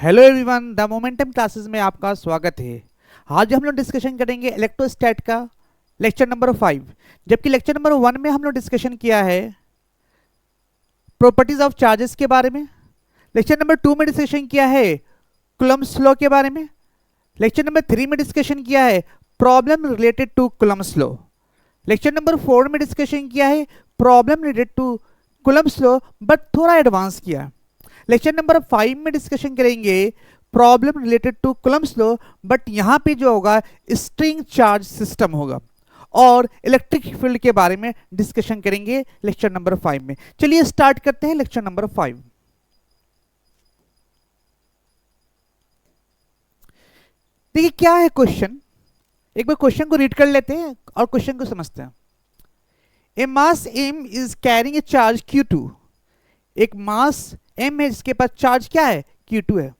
Hello everyone, the momentum classes में आपका स्वागत है। आज हम लोग डिस्कशन करेंगे इलेक्ट्रोस्टैट का लेक्चर नंबर 5, जबकि लेक्चर नंबर 1 में हम लोग डिस्कशन किया है प्रॉपर्टीज ऑफ चार्जेस के बारे में। लेक्चर नंबर 2 में डिस्कशन किया है कूलम्ब्स लॉ के बारे में। लेक्चर नंबर 3 में डिस्कशन किया है problem related to Coulomb's law. Lecture number 4 में डिस्कशन किया है problem related to Coulomb's law but थोड़ा एडवांस किया। लेक्चर नंबर 5 में डिस्कशन करेंगे problem related to Coulomb's law, but यहां पे जो होगा स्ट्रिंग चार्ज सिस्टम होगा और इलेक्ट्रिक फील्ड के बारे में डिस्कशन करेंगे लेक्चर नंबर 5 में। चलिए स्टार्ट करते हैं लेक्चर नंबर 5। देखिए क्या है क्वेश्चन, एक बार क्वेश्चन को रीड कर लेते हैं और क्वेश्चन को समझते हैं। ए मास m is carrying a charge q2। एक मास m है जिसके पास चार्ज क्या है, q2 है।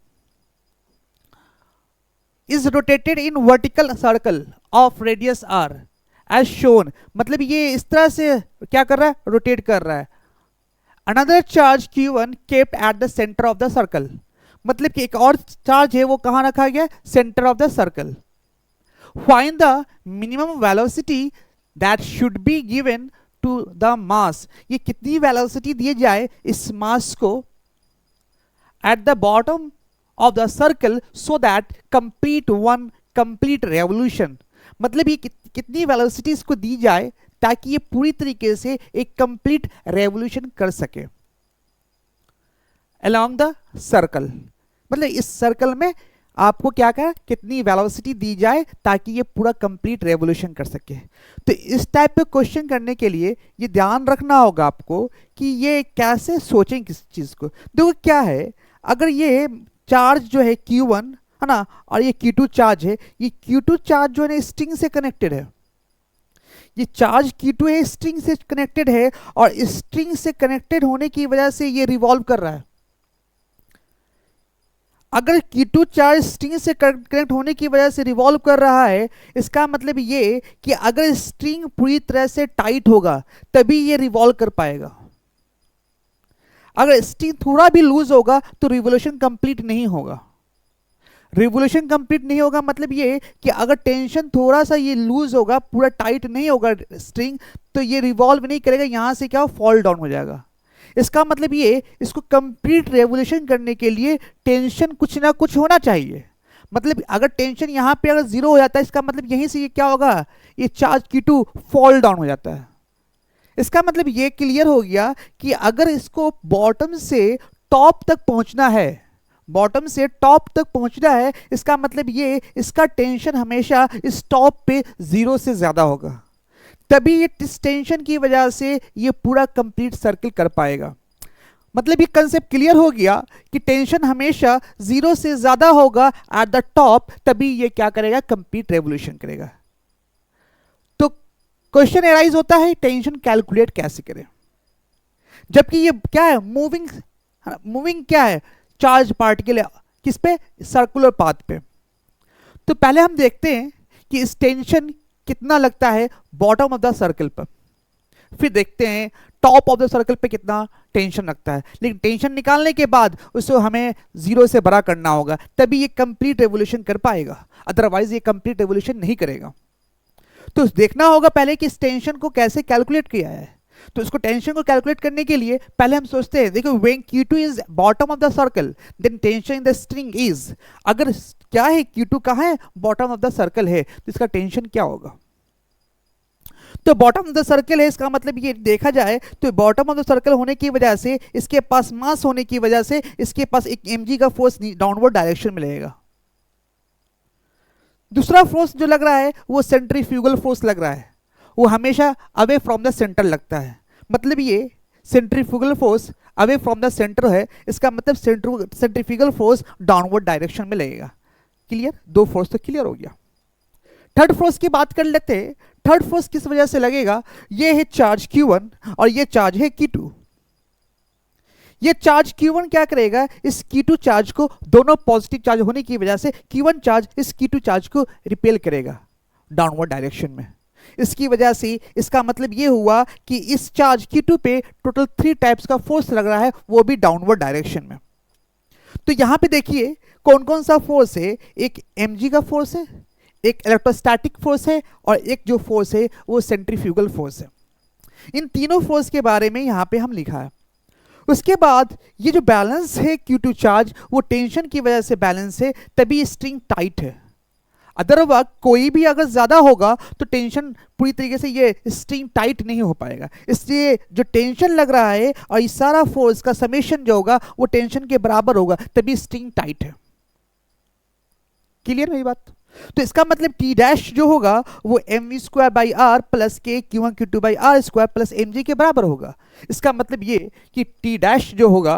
Is rotated in vertical circle of radius r as shown, मतलब ये इस तरह से क्या कर रहा है, रोटेट कर रहा है। Another charge q1 kept at the centre of the circle, मतलब कि एक और चार्ज है वो कहां रखा गया, centre of the circle. Find the minimum velocity that should be given to the mass, ये कितनी वेलोसिटी दिए जाए इस मास को at the bottom of the circle so that complete one complete revolution, मतलब ये कितनी वेलोसिटी इसको दी जाए ताकि ये पूरी तरीके से एक कंप्लीट रेवोल्यूशन कर सके along the circle। मतलब इस सर्कल में आपको क्या कहा, कितनी वेलोसिटी दी जाए ताकि ये पूरा कंप्लीट रेवोल्यूशन कर सके। तो इस टाइप पे क्वेश्चन करने के लिए ये ध्यान रखना होगा आपको कि ये कैसे सोचें किस चीज को। देखो क्या है, अगर ये चार्ज जो है Q1 है ना और ये Q2 चार्ज है, ये Q2 चार्ज जो है ना स्ट्रिंग से कनेक्टेड है। ये चार्ज Q2 है, स्ट्रिंग से कनेक्टेड है और स्ट्रिंग से कनेक्टेड होने की वजह से ये रिवॉल्व कर रहा है। अगर Q2 चार्ज स्ट्रिंग से कनेक्ट होने की वजह से रिवॉल्व कर रहा है, इसका मतलब ये कि अगर स्ट्रिंग पूरी तरह से टाइट होगा तभी ये रिवॉल्व कर पाएगा। अगर स्ट्रिंग थोड़ा भी लूज होगा तो रिवोल्यूशन कंप्लीट नहीं होगा। रिवोल्यूशन कंप्लीट नहीं होगा मतलब ये कि अगर टेंशन थोड़ा सा ये लूज होगा, पूरा टाइट नहीं होगा स्ट्रिंग, तो ये रिवॉल्व नहीं करेगा, यहां से क्या फॉल डाउन हो जाएगा। इसका मतलब ये इसको कंप्लीट रेवोल्यूशन करने के लिए टेंशन कुछ ना कुछ होना चाहिए। मतलब अगर टेंशन यहाँ पे अगर 0 हो जाता है, इसका मतलब यहीं से ये क्या होगा, ये चार्ज Q2 फॉल डाउन हो जाता है। इसका मतलब ये क्लियर हो गया कि अगर इसको बॉटम से टॉप तक पहुंचना है, बॉटम से टॉप तक पहुंचना है, इसका मतलब ये इसका टेंशन हमेशा इस टॉप पे 0 से ज्यादा होगा, तभी ये इस टेंशन की वजह से ये पूरा कंप्लीट सर्किल कर पाएगा। मतलब ये कंसेप्ट क्लियर हो गया कि टेंशन हमेशा 0 से ज्यादा होगा एट द टॉप, तभी ये क्या करेगा, कंप्लीट रेवोल्यूशन करेगा। क्वेश्चन एराइज होता है टेंशन कैलकुलेट कैसे करें, जबकि ये क्या है, मूविंग क्या है, चार्ज पार्टिकल किस पे, सर्कुलर पाथ पे। तो पहले हम देखते हैं कि इस टेंशन कितना लगता है बॉटम ऑफ द सर्कल पर, फिर देखते हैं टॉप ऑफ द सर्कल पे कितना टेंशन लगता है। लेकिन टेंशन निकालने के बाद उसको हमें 0 से बड़ा करना होगा, तभी ये कंप्लीट रेवोल्यूशन कर पाएगा, अदरवाइज ये कंप्लीट रेवोल्यूशन नहीं करेगा। तो देखना होगा पहले कि इस टेंशन को कैसे कैलकुलेट किया है। तो इसको टेंशन को कैलकुलेट करने के लिए पहले हम सोचते हैं, देखो when Q2 is bottom of the circle then tension in the string is, अगर क्या है Q2 कहां है, बॉटम ऑफ द सर्कल है, तो इसका टेंशन क्या होगा। तो बॉटम ऑफ द सर्कल है, इसका मतलब ये देखा जाए तो बॉटम ऑफ द सर्कल होने की वजह से, इसके पास मास होने की वजह से इसके पास एक mg का फोर्स डाउनवर्ड डायरेक्शन में लगेगा। दूसरा फोर्स जो लग रहा है वो सेंट्रीफ्यूगल फोर्स लग रहा है, वो हमेशा अवे फ्रॉम द सेंटर लगता है। मतलब ये centrifugal force away from the centre है, इसका मतलब सेंट्रीफ्यूगल फोर्स डाउनवर्ड डायरेक्शन में लगेगा। क्लियर, दो फोर्स तो क्लियर हो गया। थर्ड फोर्स की बात कर लेते हैं। थर्ड फोर्स किस वजह से लगेगा, ये है चार्ज Q1 और ये चार्ज है Q2। ये चार्ज Q1 क्या करेगा, इस Q2 चार्ज को, दोनों पॉजिटिव चार्ज होने की वजह से Q1 चार्ज इस Q2 चार्ज को रिपेल करेगा डाउनवर्ड डायरेक्शन में। इसकी वजह से इसका मतलब ये हुआ कि इस चार्ज Q2 पे टोटल 3 टाइप्स का फोर्स लग रहा है, वो भी डाउनवर्ड डायरेक्शन में। तो यहां पे देखिए कौन कौन सा फोर्स है, एक mg का फोर्स है, एक इलेक्ट्रोस्टैटिक फोर्स है, और एक जो फोर्स है वो सेंट्रीफ्यूगल फोर्स है। इन तीनों फोर्स के बारे में यहाँ पे हम लिखा है। उसके बाद ये जो बैलेंस है Q2 चार्ज, वो टेंशन की वजह से बैलेंस है, तभी स्ट्रिंग टाइट है। अदरवाइज कोई भी अगर ज्यादा होगा तो टेंशन पूरी तरीके से ये स्ट्रिंग टाइट नहीं हो पाएगा। इसलिए जो टेंशन लग रहा है और इस सारा फोर्स का समेशन जो होगा वो टेंशन के बराबर होगा, तभी स्ट्रिंग टाइट है। क्लियर मेरी बात? तो इसका मतलब टी डैश जो होगा वो M V square by R plus K Q one Q two by are square plus M G के बराबर होगा। इसका मतलब ये कि टी डैश जो होगा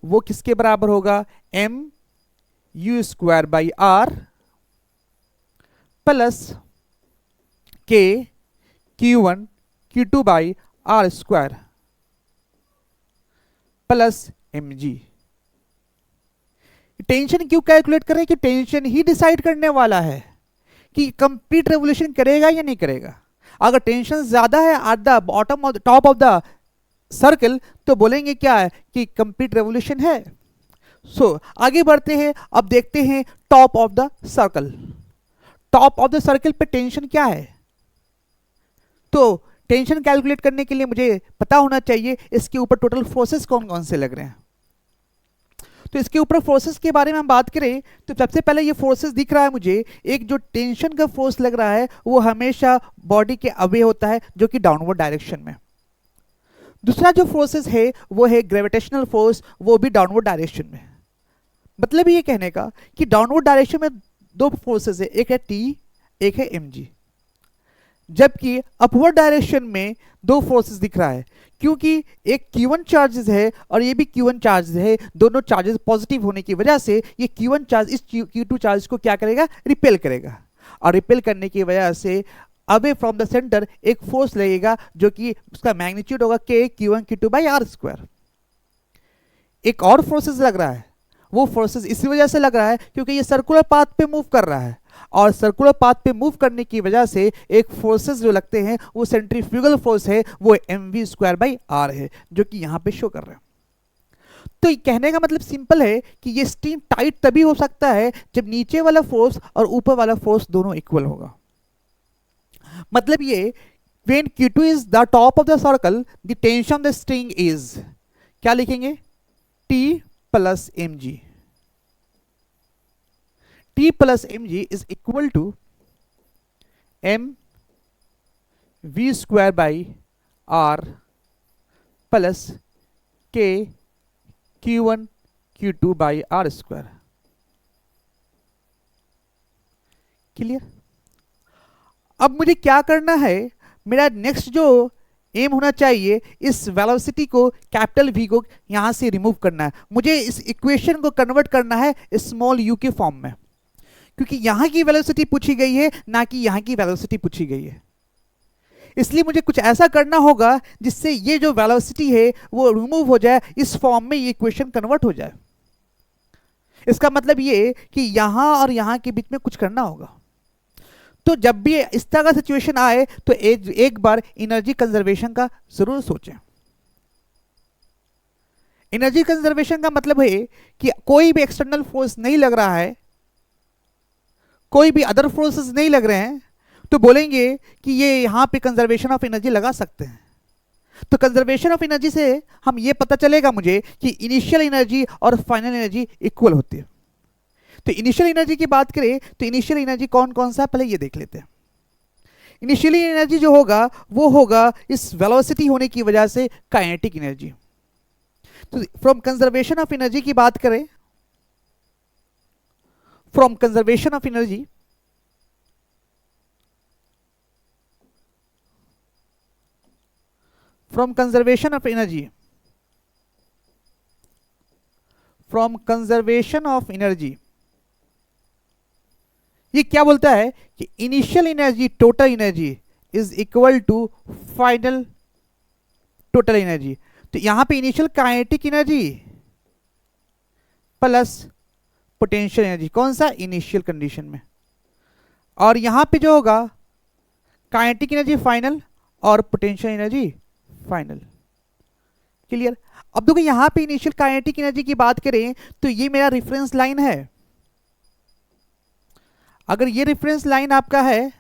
वो किसके बराबर होगा, M U square by R plus K Q one Q two by are square plus M G. Tension क्यों कैलकुलेट कर रहे हैं? कि टेंशन ही डिसाइड करने वाला है कि कंप्लीट रेवोल्यूशन करेगा या नहीं करेगा। अगर टेंशन ज्यादा है at the bottom of top of the circle तो बोलेंगे क्या है कि कंप्लीट रेवोल्यूशन है। सो आगे बढ़ते हैं, अब देखते हैं top of the circle. Top of the circle पे टेंशन क्या है? तो टेंशन कैलकुलेट करने के लिए मुझे पता होना चाहिए इसके ऊपर टोटल फोर्सेस कौन कौन से लग रहे हैं। तो इसके ऊपर फोर्सेस के बारे में हम बात करें तो सबसे पहले ये फोर्सेस दिख रहा है मुझे, एक जो टेंशन का फोर्स लग रहा है वो हमेशा बॉडी के अवे होता है जो कि डाउनवर्ड डायरेक्शन में। दूसरा जो फोर्सेस है वो है ग्रेविटेशनल फोर्स, वो भी डाउनवर्ड डायरेक्शन में। मतलब ये कहने का कि डाउनवर्ड डायरेक्शन में दो फोर्सेस है, एक है टी, एक है एम जी। जबकि अपवर्ड डायरेक्शन में दो फोर्सेस दिख रहा है, क्योंकि एक Q1 चार्जेस है और ये भी Q1 चार्जेस है। दोनों चार्जेस पॉजिटिव होने की वजह से ये Q1 चार्ज इस Q2 चार्ज को क्या करेगा, रिपेल करेगा। और रिपेल करने की वजह से अवे फ्रॉम द सेंटर एक फोर्स लगेगा जो कि उसका मैग्नीट्यूड होगा K Q1 Q2 by are square. एक और फोर्सेस लग रहा है, वो फोर्सेस इसी वजह से लग रहा है क्योंकि ये सर्कुलर पाथ पे मूव कर रहा है, और सर्कुलर पाथ पे मूव करने की वजह से एक फोर्सेस जो लगते हैं वो सेंट्रीफ्यूगल फोर्स है, वो M V square by R है, जो कि यहां पे शो कर रहे हैं। तो कहने का मतलब सिंपल है कि ये स्ट्रिंग टाइट तभी हो सकता है जब नीचे वाला फोर्स और ऊपर वाला फोर्स दोनों इक्वल होगा। मतलब ये when Q2 is the top of the circle, the tension of the string is, क्या लिखेंगे, T plus mg। T plus mg is equal to m v square by r plus k q1 q2 by r square। Clear? अब मुझे क्या करना है, मेरा next जो M होना चाहिए इस वेलोसिटी को, कैपिटल वी को यहां से रिमूव करना है। मुझे इस इक्वेशन को कन्वर्ट करना है स्मॉल यू के फॉर्म में, क्योंकि यहां की वेलोसिटी पूछी गई है ना कि यहां की वेलोसिटी पूछी गई है। इसलिए मुझे कुछ ऐसा करना होगा जिससे ये जो वेलोसिटी है वो रिमूव हो जाए, इस फॉर्म में ये इक्वेशन कन्वर्ट हो जाए। इसका मतलब ये कि यहां और यहां के बीच में कुछ करना होगा। तो जब भी इस तरह का सिचुएशन आए तो एक बार एनर्जी कंजर्वेशन का जरूर सोचें। एनर्जी कंजर्वेशन का मतलब है कि कोई भी एक्सटर्नल फोर्स नहीं लग रहा है, कोई भी अदर फोर्सेस नहीं लग रहे हैं, तो बोलेंगे कि ये यहां पे कंजर्वेशन ऑफ एनर्जी लगा सकते हैं। तो कंजर्वेशन ऑफ एनर्जी से हम ये पता चलेगा मुझे कि इनिशियल एनर्जी और फाइनल एनर्जी इक्वल होती है। तो इनिशियल एनर्जी की बात करें तो इनिशियल एनर्जी कौन कौन सा, पहले ये देख लेते हैं। इनिशियली एनर्जी जो होगा वो होगा इस वेलोसिटी होने की वजह से काइनेटिक एनर्जी। तो फ्रॉम कंजर्वेशन ऑफ एनर्जी की बात करें, from conservation of energy, from conservation of energy, from conservation of energy, ये क्या बोलता है कि initial energy total energy is equal to final total energy. तो यहां पे initial kinetic energy plus potential energy, कौन सा, इनिशियल कंडीशन में, और यहां पे जो होगा काइनेटिक एनर्जी फाइनल और पोटेंशियल एनर्जी फाइनल। क्लियर। अब देखो यहाँ पे इनिशियल काइनेटिक एनर्जी की बात करें तो ये मेरा रेफरेंस लाइन है। अगर ये रेफरेंस लाइन आपका है,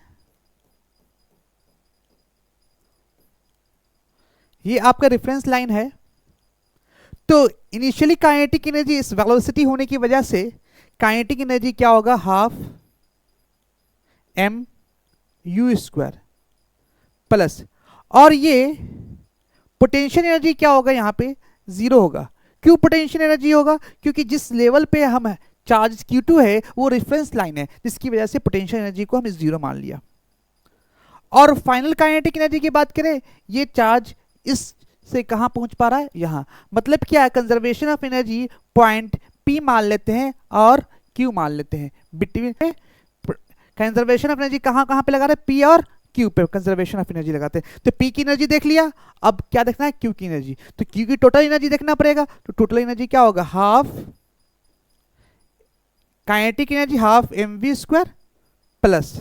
ये आपका रेफरेंस लाइन है, तो इनिशियली काइनेटिक एनर्जी इस वेलोसिटी होने की वजह से काइनेटिक एनर्जी क्या होगा, half M U square plus, और ये पोटेंशियल एनर्जी क्या होगा, यहाँ पे जीरो होगा। क्यों पोटेंशियल एनर्जी होगा, क्योंकि जिस लेवल पे हम चार्ज Q2 है वो रेफरेंस लाइन है, जिसकी वजह से पोटेंशियल एनर्जी को हम जीरो मान लिया। और फाइनल काइनेटिक एनर्जी की बात करें, ये चार्ज इस से कहां पहुंच पा रहा है, यहां। मतलब क्या है, conservation of energy point P मान लेते हैं और Q मान लेते हैं। बिटवीन कंजर्वेशन ऑफ एनर्जी कहां कहां पे लगा रहे हैं, P और Q पे कंजर्वेशन ऑफ एनर्जी लगाते हैं। तो P की एनर्जी देख लिया, अब क्या देखना है, Q की एनर्जी। तो Q की टोटल एनर्जी देखना पड़ेगा, तो टोटल एनर्जी क्या होगा, half kinetic energy half mv square plus,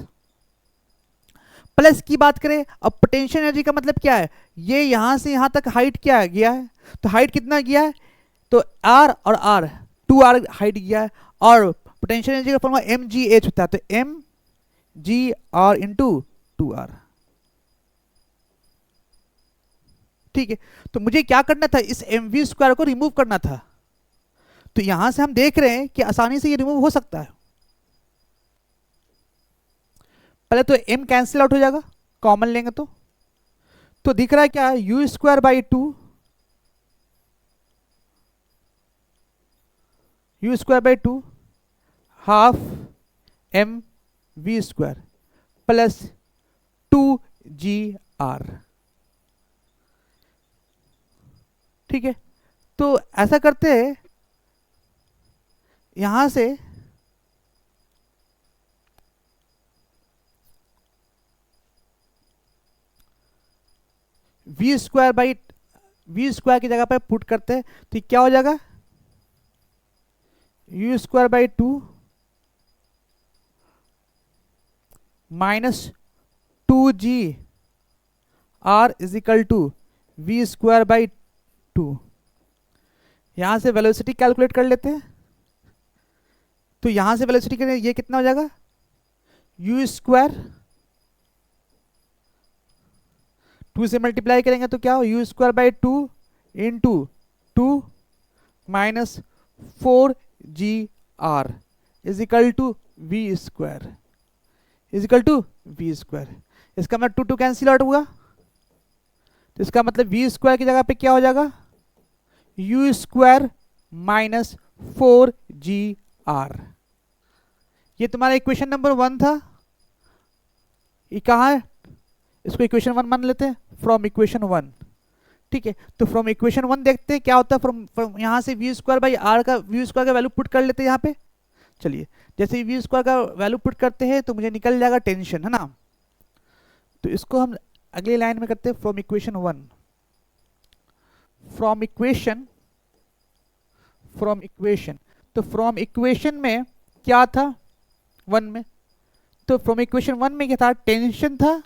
plus की बात करें, अब पोटेंशियल एनर्जी का मतलब क्या है, ये यहां से यहां तक हाइट क्या गया है, तो हाइट कितना गया है, तो r और r 2r हाइट गया है, और पोटेंशियल एनर्जी का फॉर्मूला mgh होता है, तो mgr इंटू 2r। ठीक है, तो मुझे क्या करना था, इस mv स्क्वायर को रिमूव करना था। तो यहां से हम देख रहे हैं कि आसानी से ये रिमूव हो सकता है। पहले तो m कैंसिल आउट हो जाएगा, कॉमन लेंगे तो दिख रहा है क्या, U square by 2, U square by 2 half M V square plus 2gr। ठीक है, तो ऐसा करते हैं, यहां से V square by V square की जगह पर पुट करते हैं, तो क्या हो जाएगा, U square by 2 minus 2gr is equal to V square by 2। यहां से वेलोसिटी कैलकुलेट कर लेते हैं, तो यहां से वेलोसिटी करें, ये कितना हो जाएगा, यू स्क्वायर 2 से मल्टीप्लाई करेंगे तो क्या हो, U square by 2 into 2 minus 4gr is equal to V square, is equal to V square. इसका मतलब 2 कैंसिल आउट हुआ, तो इसका मतलब वी स्क्वायर की जगह पे क्या हो जाएगा, यू स्क्वायर माइनस 4gr। ये तुम्हारा इक्वेशन नंबर 1 था। ये कहाँ है, इसको इक्वेशन 1 मान लेते हैं, फ्रॉम इक्वेशन 1। ठीक है, तो फ्रॉम इक्वेशन 1 देखते हैं क्या होता है, फ्रॉम यहाँ से वी स्क्वायर बाई आर का, वी स्क्वायर का वैल्यू पुट कर लेते हैं यहाँ पे। चलिए, जैसे ही वी स्क्वायर का वैल्यू पुट करते हैं तो मुझे निकल जाएगा टेंशन, है ना। तो इसको हम अगली लाइन में करते हैं, फ्रॉम इक्वेशन 1, फ्रॉम इक्वेशन तो फ्रॉम इक्वेशन में क्या था 1 में, तो फ्रॉम इक्वेशन 1 में क्या था, टेंशन था।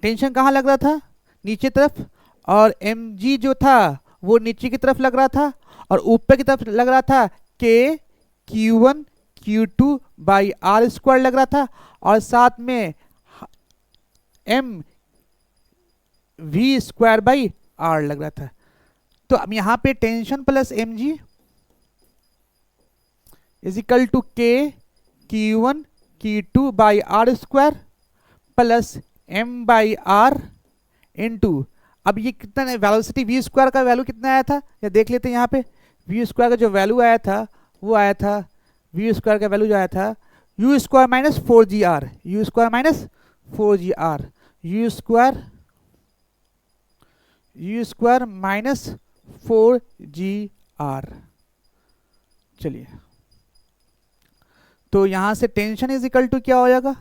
टेंशन कहाँ लग रहा था, नीचे तरफ, और mg जो था वो नीचे की तरफ लग रहा था, और ऊपर की तरफ लग रहा था k q1 q2 by are square लग रहा था, और साथ में m v square by R लग रहा था। तो अब यहां पे tension plus mg is equal to k q1 q2 by are square plus m by R into, अब ये कितना वेलोसिटी वी स्क्वायर का वैल्यू कितना आया था, या देख लेते हैं यहाँ पे। वी स्क्वायर का जो वैल्यू आया था वो आया था, वी स्क्वायर का वैल्यू जो आया था, you square minus 4gr, you square minus 4gr, you square minus 4gr। चलिए, तो यहां से टेंशन इज इक्वल टू क्या हो जाएगा,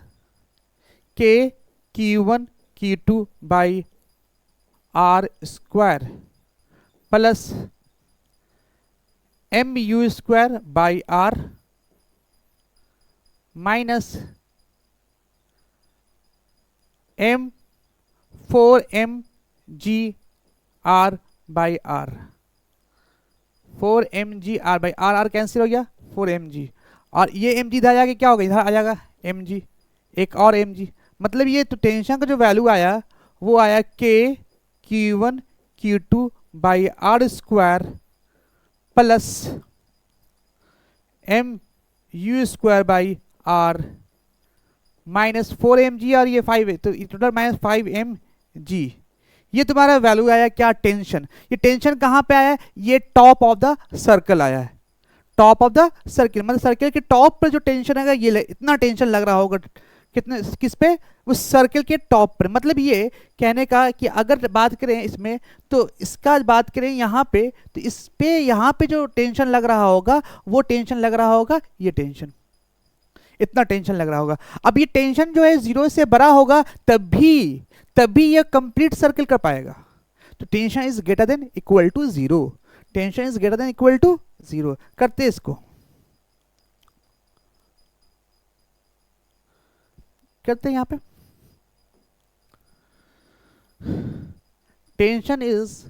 k q1 q2 by are square plus M U square by R minus m 4mgr by R, 4mg r by R, R cancel हो गया 4mg, और ये mg इधर जाके क्या होगा, इधर आ जाएगा mg, एक और mg, मतलब ये तो टेंशन का जो वैल्यू आया वो आया k q1 q2 by are square plus M U square by R minus 4mg, और ये 5 है तो टोटल माइनस 5mg। ये तुम्हारा वैल्यू आया क्या, टेंशन। ये टेंशन कहाँ पे आया है, ये टॉप ऑफ द सर्कल आया है, टॉप ऑफ द सर्कल, मतलब सर्कल के टॉप पर जो टेंशन है ये इतना टेंशन लग रहा होगा, कितने, किस पे, उस सर्कल के टॉप पर। मतलब ये कहने का कि अगर बात करें इसमें, तो इसका बात करें यहाँ पे, तो इस पे यहाँ पे जो टेंशन लग रहा होगा वो टेंशन लग रहा होगा, ये टेंशन, इतना टेंशन लग रहा होगा। अब ये टेंशन जो है 0 से बड़ा होगा तभी ये कंप्लीट सर्कल कर पाएगा। तो tension is greater than equal to 0, tension is greater than equal to 0। करते इसको, करते यहां पे, tension is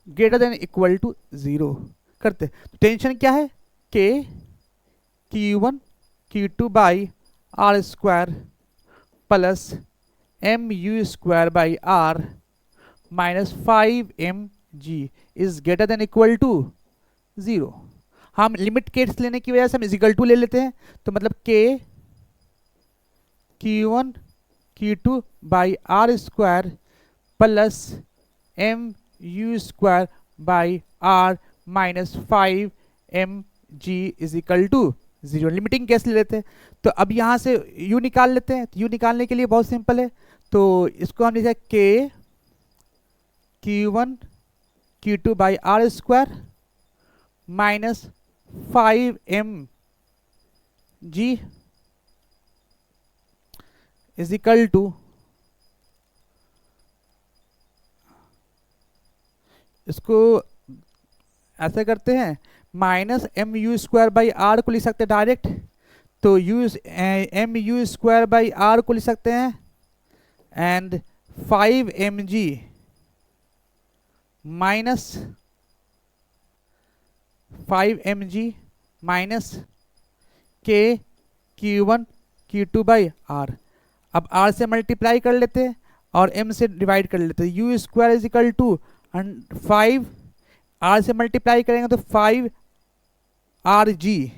greater than equal to 0 करते। तो टेंशन क्या है, k q1 q2 by are square plus M U square by R minus 5mg is greater than equal to 0। हम लिमिट केस लेने की वजह से हम इजिकल टू ले लेते हैं, तो मतलब k q1 q2 by are square plus M U square by R minus 5mg is equal to 0। Limiting case ले लेते हैं, तो अब यहाँ से u निकाल लेते हैं। तो u निकालने के लिए बहुत सिंपल है, तो इसको हम लिखते हैं k q1 q2 by are square minus 5mg is equal to, इसको ऐसे करते हैं, minus M U square by R को लिख सकते हैं डायरेक्ट, तो M U square by R को लिख सकते हैं and 5mg minus 5mg minus k q1 q2 by R. अब r से मल्टीप्लाई कर लेते हैं और m से डिवाइड कर लेते हैं। U square is equal to 5, r से मल्टीप्लाई करेंगे तो 5rg,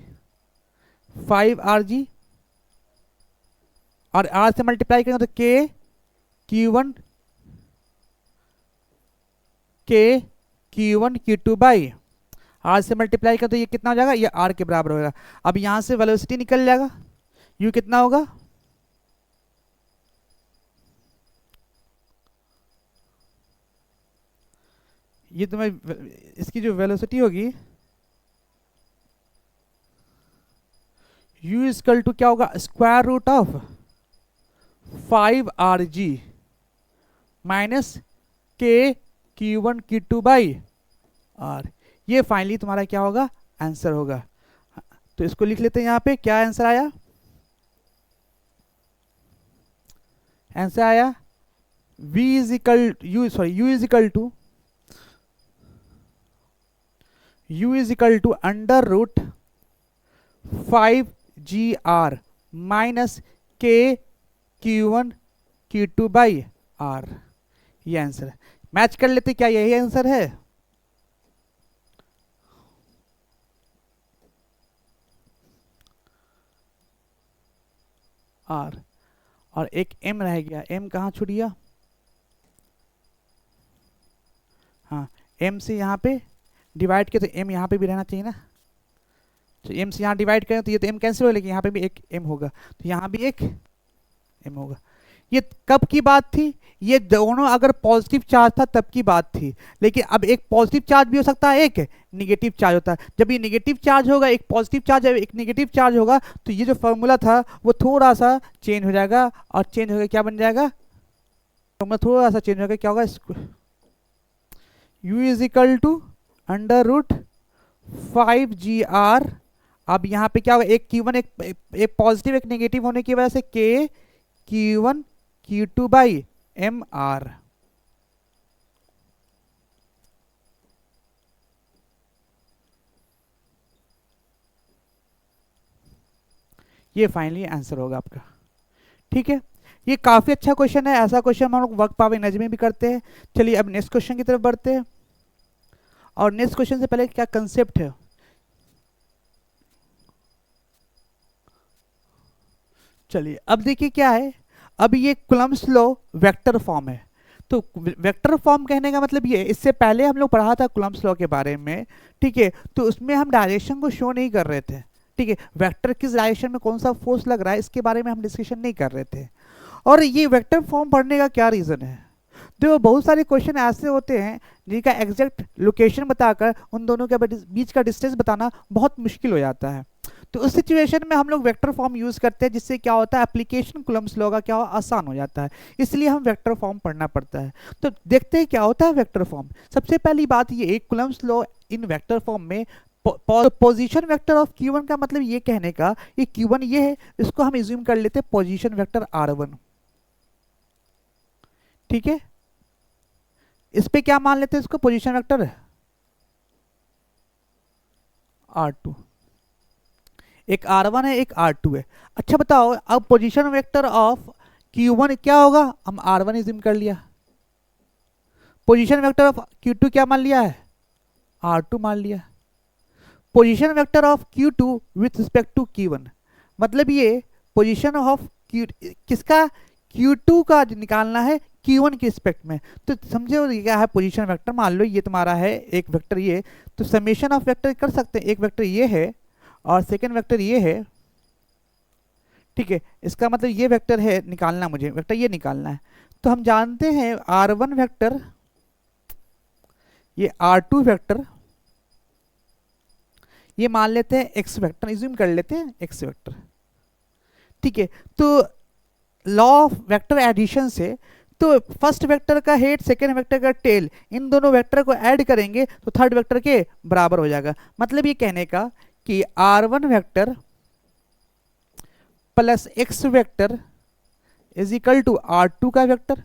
5rg, और r से मल्टीप्लाई करेंगे तो k q1 q2 by r से मल्टीप्लाई करें तो ये कितना हो जाएगा, ये r के बराबर होगा। अब यहां से वेलोसिटी निकल जाएगा, u कितना होगा, ये तुम्हें इसकी जो वेलोसिटी होगी u इक्वल टू क्या होगा, square root of 5rg minus k q1 q2 by r। ये फाइनली तुम्हारा क्या होगा, आंसर होगा। तो इसको लिख लेते हैं यहाँ पे, क्या आंसर आया, आंसर आया v is equal u is equal to under root 5gr minus k q1 q2 by r। ये आंसर है। मैच कर लेते, क्या यही आंसर है, r, और एक m रह गया, m कहाँ छूट गया, हाँ m से यहाँ पे डिवाइड किया तो m यहाँ पे भी रहना चाहिए ना, तो m से यहाँ डिवाइड करें तो ये तो m कैंसिल हो, लेकिन यहाँ पे भी एक m होगा, तो यहाँ भी एक m होगा। ये कब की बात थी, ये दोनों अगर पॉजिटिव चार्ज था तब की बात थी, लेकिन अब एक पॉजिटिव चार्ज भी हो सकता है, एक निगेटिव चार्ज होता है। जब ये निगेटिव चार्ज होगा, एक पॉजिटिव चार्ज है, एक निगेटिव चार्ज होगा, तो ये जो फॉर्मूला था वो थोड़ा सा चेंज हो जाएगा, और चेंज होकर क्या बन जाएगा, फॉर्मूला थोड़ा सा चेंज होकर क्या होगा, u is equal to under root 5gr। अब यहाँ पे क्या होगा, एक q1 एक पॉजिटिव एक नेगेटिव होने की वजह से k q1 q2 by mr। ये फाइनली आंसर होगा आपका। ठीक है, ये काफ़ी अच्छा क्वेश्चन है। ऐसा क्वेश्चन हम लोग वर्क पावर एनर्जी में भी करते हैं। चलिए अब नेक्स्ट क्वेश्चन की तरफ बढ़ते हैं। और नेक्स्ट क्वेश्चन से पहले क्या कंसेप्ट है, चलिए अब देखिए क्या है। अब ये कूलम्ब्स लॉ वेक्टर फॉर्म है। तो वेक्टर फॉर्म कहने का मतलब ये, इससे पहले हम लोग पढ़ा था कूलम्ब्स लॉ के बारे में, ठीक है। तो उसमें हम डायरेक्शन को शो नहीं कर रहे थे, ठीक है। वेक्टर किस डायरेक्शन में कौन सा फोर्स लग रहा है इसके बारे में हम डिस्कशन नहीं कर रहे थे। और ये वेक्टर फॉर्म पढ़ने का क्या रीज़न है, देखो बहुत सारे क्वेश्चन ऐसे होते हैं जिनका एग्जैक्ट लोकेशन बताकर उन दोनों के बीच का डिस्टेंस बताना बहुत मुश्किल हो जाता है। तो उस सिचुएशन में हम लोग वेक्टर फॉर्म यूज़ करते हैं, जिससे क्या होता है एप्लीकेशन कूलम्ब्स लॉ का क्या आसान हो जाता है। इसलिए हम वेक्टर फॉर्म पढ़ना पड़ता है। तो देखते हैं क्या होता है वेक्टर फॉर्म। सबसे पहली बात ये, Coulomb's law in vector form में पोजीशन वेक्टर ऑफ q1 का मतलब ये कहने का, ये q1 ये है, इसको हम इज्यूम कर लेते हैं पोजीशन वेक्टर r1, ठीक है। इस पे क्या मान लेते हैं, इसको पोजीशन वेक्टर r2, एक r1 है एक r2 है। अच्छा बताओ, अब पोजीशन वेक्टर ऑफ q1 क्या होगा, हम r1 इज्यूम कर लिया। पोजीशन वेक्टर ऑफ q2 क्या मान लिया है, r2 मान लिया। Position vector of q2 with respect to q1, मतलब ये पोजीशन ऑफ q किसका, q2 का निकालना है q1 के रिस्पेक्ट में। तो समझो ये क्या है पोजीशन वेक्टर, मान लो ये तुम्हारा है एक वेक्टर ये, तो समेशन ऑफ वेक्टर कर सकते हैं। एक वेक्टर ये है और सेकेंड वेक्टर ये है, ठीक है। इसका मतलब ये वेक्टर है, निकालना मुझे वेक्टर ये निकालना है। तो हम जानते हैं r1 वेक्टर, ये r2 वेक्टर, ये मान लेते हैं x वेक्टर, इज्यूम कर लेते हैं x वेक्टर, ठीक है। तो लॉ ऑफ वेक्टर एडिशन से, तो फर्स्ट वेक्टर का हेड सेकेंड वेक्टर का टेल, इन दोनों वेक्टर को ऐड करेंगे तो थर्ड वेक्टर के बराबर हो जाएगा। मतलब ये कहने का कि r1 vector plus x vector is equal to r2 का वेक्टर,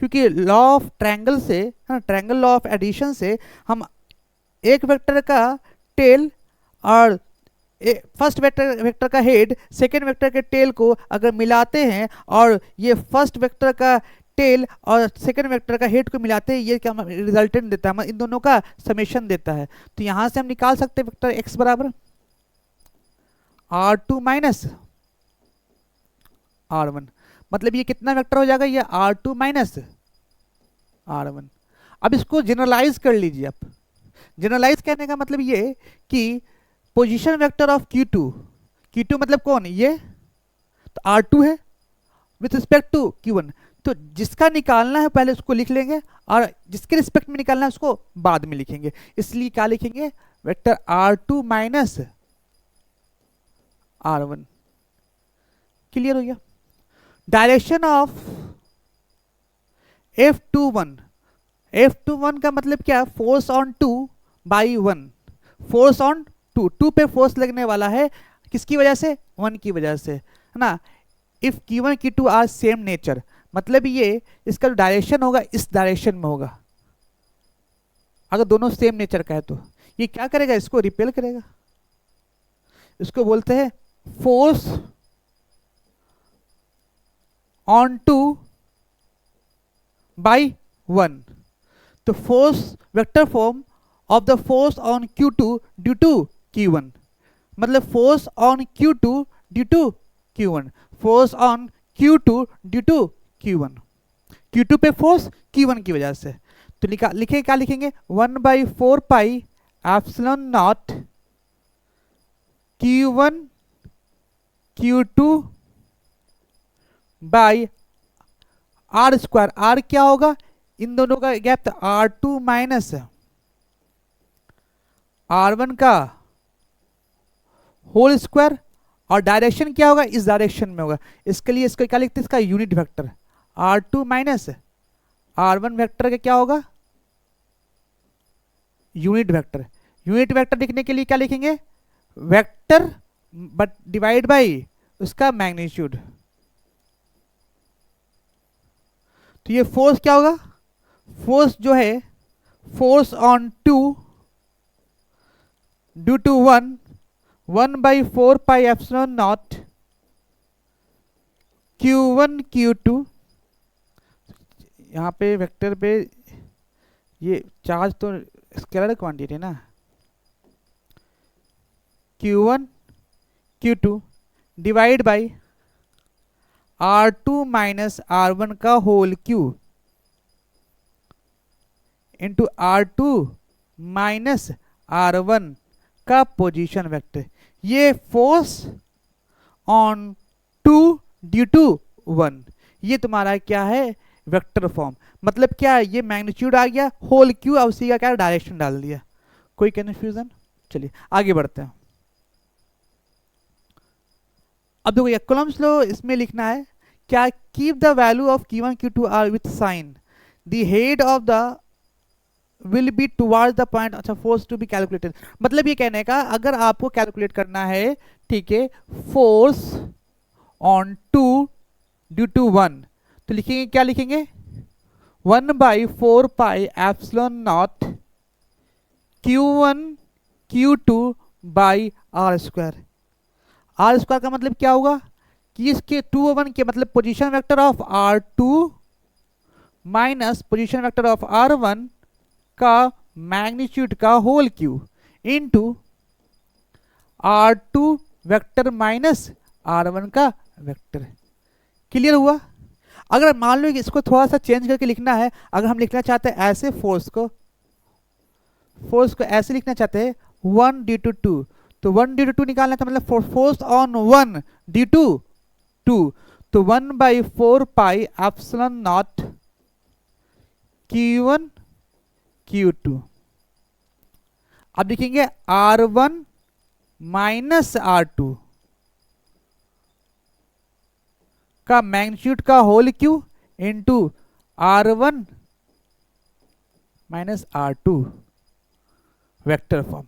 क्योंकि लॉ ऑफ ट्रायंगल से, ट्रायंगल लॉ ऑफ एडिशन से हम एक वेक्टर का टेल और फर्स्ट वेक्टर का हेड सेकेंड वेक्टर के टेल को अगर मिलाते हैं और ये फर्स्ट वेक्टर का टेल और सेकेंड वेक्टर का हेड को मिलाते हैं, ये क्या रिजल्टेंट देता है, इन दोनों का समेशन देता है। तो यहां से हम निकाल सकते हैं वेक्टर x बराबर r2 माइनस r1, मतलब ये कितना वेक्टर हो जाएगा, ये r2 माइनस r1। अब इसको जनरलाइज कर लीजिए आप। जनरलाइज करने का मतलब ये कि पोजीशन वेक्टर ऑफ q2 मतलब कौन, ये तो r2 है विथ रिस्पेक्ट टू q1। तो जिसका निकालना है पहले उसको लिख लेंगे और जिसके रिस्पेक्ट में निकालना है उसको बाद में लिखेंगे। इसलिए क्या लिखेंगे, vector r2 minus r1। Clear हो गया। डायरेक्शन ऑफ F21 का मतलब क्या, force on 2 by 1, force on 2 पे फोर्स लगने वाला है, किसकी वजह से, 1 की वजह से, है ना। If q1 q2 are same nature, मतलब ये इसका जो डायरेक्शन होगा इस डायरेक्शन में होगा, अगर दोनों सेम नेचर का है तो ये क्या करेगा, इसको रिपेल करेगा। इसको बोलते हैं फोर्स ऑन 2 बाई 1। तो force vector form of the force on q2 due to q1, मतलब force on q2 due to q1, force on q2 due to q1, q2 पे फोर्स q1 की वजह से। तो लिखे क्या लिखेंगे, 1/4 pi epsilon naught q1 q2 by r square. r क्या होगा, इन दोनों का गैप r2 माइनस r1 का होल स्क्वायर, और डायरेक्शन क्या होगा, इस डायरेक्शन में होगा। इसके लिए इसको क्या लिखते हैं, इसका unit vector r2 minus r1 vector का क्या होगा, यूनिट वेक्टर। यूनिट वेक्टर लिखने के लिए क्या लिखेंगे, वेक्टर बट डिवाइड बाय उसका मैग्नीट्यूड। तो ये फोर्स क्या होगा, फोर्स जो है force on 2 due to 1/4 pi epsilon naught Q1 Q2, यहाँ पे वेक्टर पे ये चार्ज तो स्केलर क्वांटिटी ना, Q1 Q2 divide by R2 minus R1 का whole cube into R2 minus R1 का पोजीशन वेक्टर। ये फोर्स ऑन 2 ड्यू टू 1, ये तुम्हारा क्या है वेक्टर फॉर्म। मतलब क्या है, ये मैग्नीट्यूड आ गया, होल क्यू, अब उसी का क्या डायरेक्शन डाल दिया। कोई कंफ्यूजन? चलिए आगे बढ़ते हैं। अब देखो ये कूलम्ब्स लॉ इसमें लिखना है क्या, keep the value of Q1 Q2 are with sign, the head of the will be towards the point, अच्छा फोर्स टू बी कैलकुलेटेड। मतलब ये कहने का अगर आपको कैलकुलेट करना है, ठीक है, फोर्स ऑन 2 ड्यू टू 1, तो लिखेंगे क्या, लिखेंगे 1/4 pi epsilon naught Q1 Q2 by are square. R square का मतलब क्या होगा कि इसके 2 और 1 के मतलब position vector of R2 minus position vector of R1 का मैग्नीट्यूड का whole cube into R2 vector minus R1 का वेक्टर। क्लियर हुआ? अगर मान लो कि इसको थोड़ा सा चेंज करके लिखना है, अगर हम लिखना चाहते हैं ऐसे फोर्स को ऐसे लिखना चाहते हैं 1 ड्यू टू 2, तो 1 ड्यू टू 2 निकालना था, मतलब फोर्स ऑन 1 ड्यू टू 2, तो 1/4 pi epsilon naught Q1 Q2। अब लिखेंगे R1 माइनस R2 का मैग्नीट्यूड का whole cube into R1 minus R2 vector form.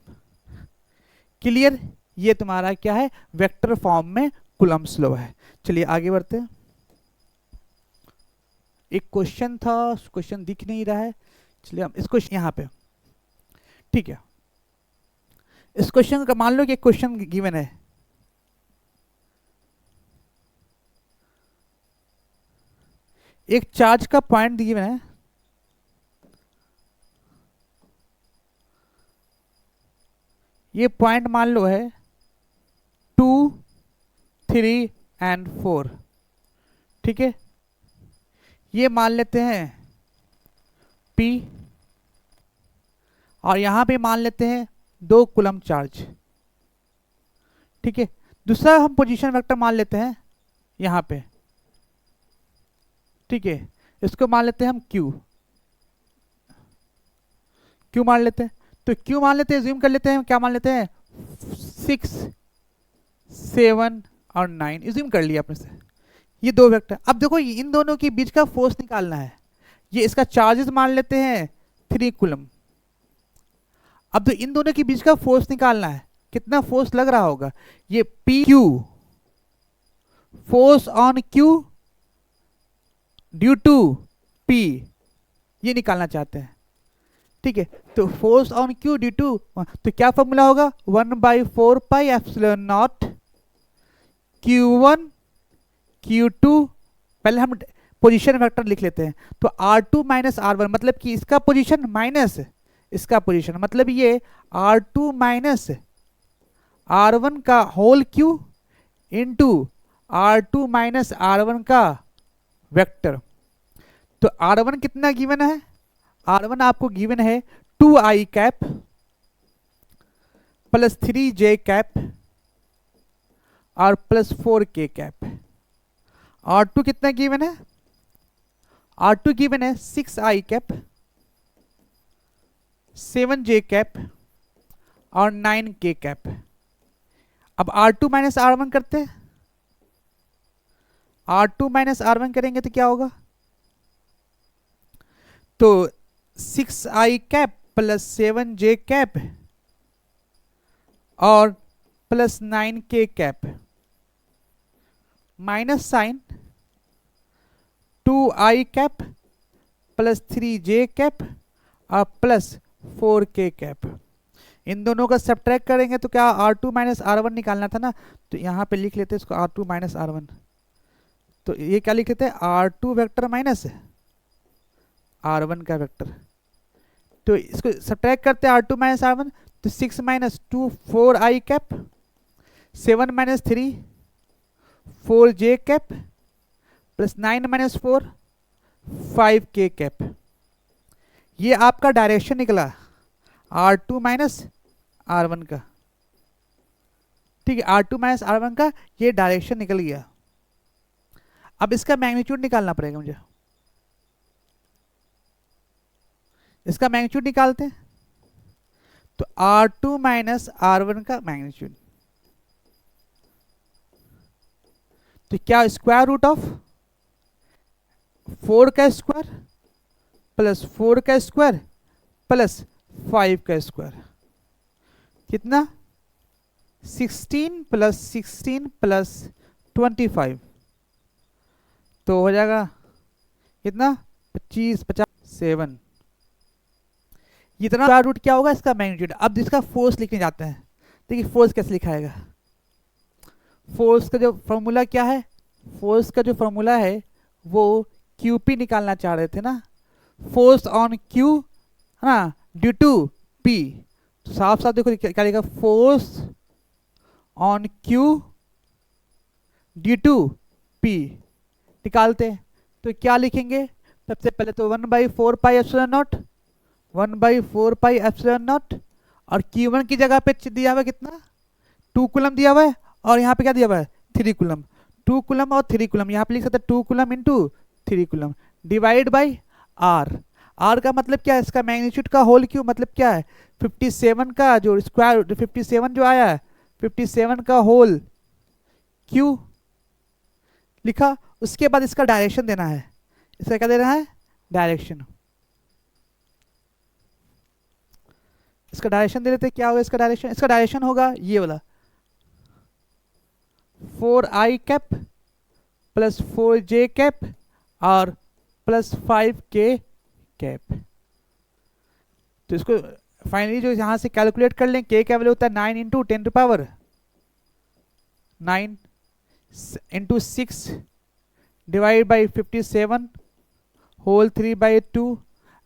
Clear? ये तुम्हारा क्या है वेक्टर फॉर्म में कूलम्ब्स लॉ है। चलिए आगे बढ़ते हैं। एक क्वेश्चन था, क्वेश्चन दिख नहीं रहा है, चलिए हम इसको यहाँ पे, ठीक है, इस क्वेश्चन का मान लो कि एक क्वेश्चन गिवन है, एक चार्ज का पॉइंट गिवन है, ये पॉइंट मान लो है 2, 3 एंड 4, ठीक है, ये मान लेते हैं P और यहां पे मान लेते हैं 2 कूलम्ब चार्ज, ठीक है। दूसरा हम पोजीशन वेक्टर मान लेते हैं यहां पे, ठीक है, इसको मान लेते हैं हम Q मान लेते हैं, तो Q मान लेते हैं, ज्यूम कर लेते हैं, क्या मान लेते हैं 6, 7 और 9 ज्यूम कर लिया अपने से, ये 2 वेक्टर। अब देखो इन दोनों के बीच का फोर्स निकालना है, ये इसका चार्जेस मान लेते हैं 3 कूलम्ब। अब तो इन दोनों के बीच का फोर्स निकालना है, कितना फोर्स लग रहा होगा, ये PQ force on Q due to P, ये निकालना चाहते हैं, ठीक है। तो force on Q due to, तो क्या फॉर्मूला होगा 1/4 pi epsilon naught Q1 Q2, पहले हम पोजीशन वेक्टर लिख लेते हैं, तो R2 माइनस R1 मतलब कि इसका पोजीशन माइनस इसका पोजीशन, मतलब ये R2 माइनस R1 का whole cube into R2 minus R1 का वेक्टर। तो R1 कितना गिवन है, R1 आपको गिवन है 2i cap plus 3j cap और प्लस 4k कैप। R2 कितना गिवन है, R2 गिवन है 6i कैप, 7j कैप और 9k कैप। अब R2 माइनस R1 करते हैं, R2 माइनस R1 करेंगे तो क्या होगा, तो 6i cap plus 7j cap और plus 9k cap minus sign 2i cap plus 3j cap और प्लस 4k कैप। इन दोनों का सब्ट्रैक्ट करेंगे तो क्या R2 माइनस R1 निकालना था ना, तो यहाँ पे लिख लेते हैं इसको R2 माइनस R1, तो ये क्या लिखते हैं, R2 वेक्टर माइनस R1 का वेक्टर। तो इसको सब्ट्रैक्ट करते हैं R2 माइनस R1, तो 6 minus 2 4 I cap, 7 minus 3 4 J cap, plus 9 minus 4 5 K cap. ये आपका डायरेक्शन निकला R2 माइनस R1 का, ठीक है, R2 माइनस R1 का ये डायरेक्शन निकल गया। अब इसका मैग्नीट्यूड निकालना पड़ेगा मुझे, इसका मैग्नीट्यूड निकालते हैं। तो R2 माइनस R1 का मैग्नीट्यूड, तो क्या, स्क्वायर रूट ऑफ 4 का स्क्वायर प्लस 4 का स्क्वायर प्लस 5 का स्क्वायर, कितना 16 प्लस 16 प्लस 25, तो हो जाएगा कितना 25 50 7। इतना रूट क्या होगा इसका मैग्नीट्यूड। अब इसका फोर्स लिखने जाते हैं। देखिए फोर्स कैसे लिखाएगा, फोर्स का जो फॉर्मूला क्या है, फोर्स का जो फॉर्मूला है वो QP निकालना चाह रहे थे ना, फोर्स ऑन Q है ना ड्यू टू P। तो साफ साफ देखो क्या लिखा, force on Q due to P निकालते हैं। तो क्या लिखेंगे, सबसे पहले तो 1/4 pi epsilon not, 1/4 pi epsilon not, और Q1 की जगह पे दिया हुआ है कितना 2 कूलम दिया हुआ है, और यहाँ पे क्या दिया हुआ है 3 कूलम, 2 कूलम और 3 कूलम, यहाँ पे लिख सकते हैं 2 coulomb into 3 coulomb divide by R। R का मतलब क्या है, इसका मैग्नीट्यूड का होल क्यू, मतलब क्या है 57 का जो स्क्वायर, 57 जो आया है 57 का होल क्यू लिखा। उसके बाद इसका डायरेक्शन देना है, इसका क्या देना है डायरेक्शन, इसका डायरेक्शन दे देते, क्या होगा इसका डायरेक्शन, इसका डायरेक्शन होगा ये वाला 4I cap plus 4J cap और प्लस 5K कैप। तो इसको फाइनली जो यहां से कैलकुलेट कर लें, K का वैल्यू होता है 9 into 10 to power 9 into 6 divide by 57 whole 3/2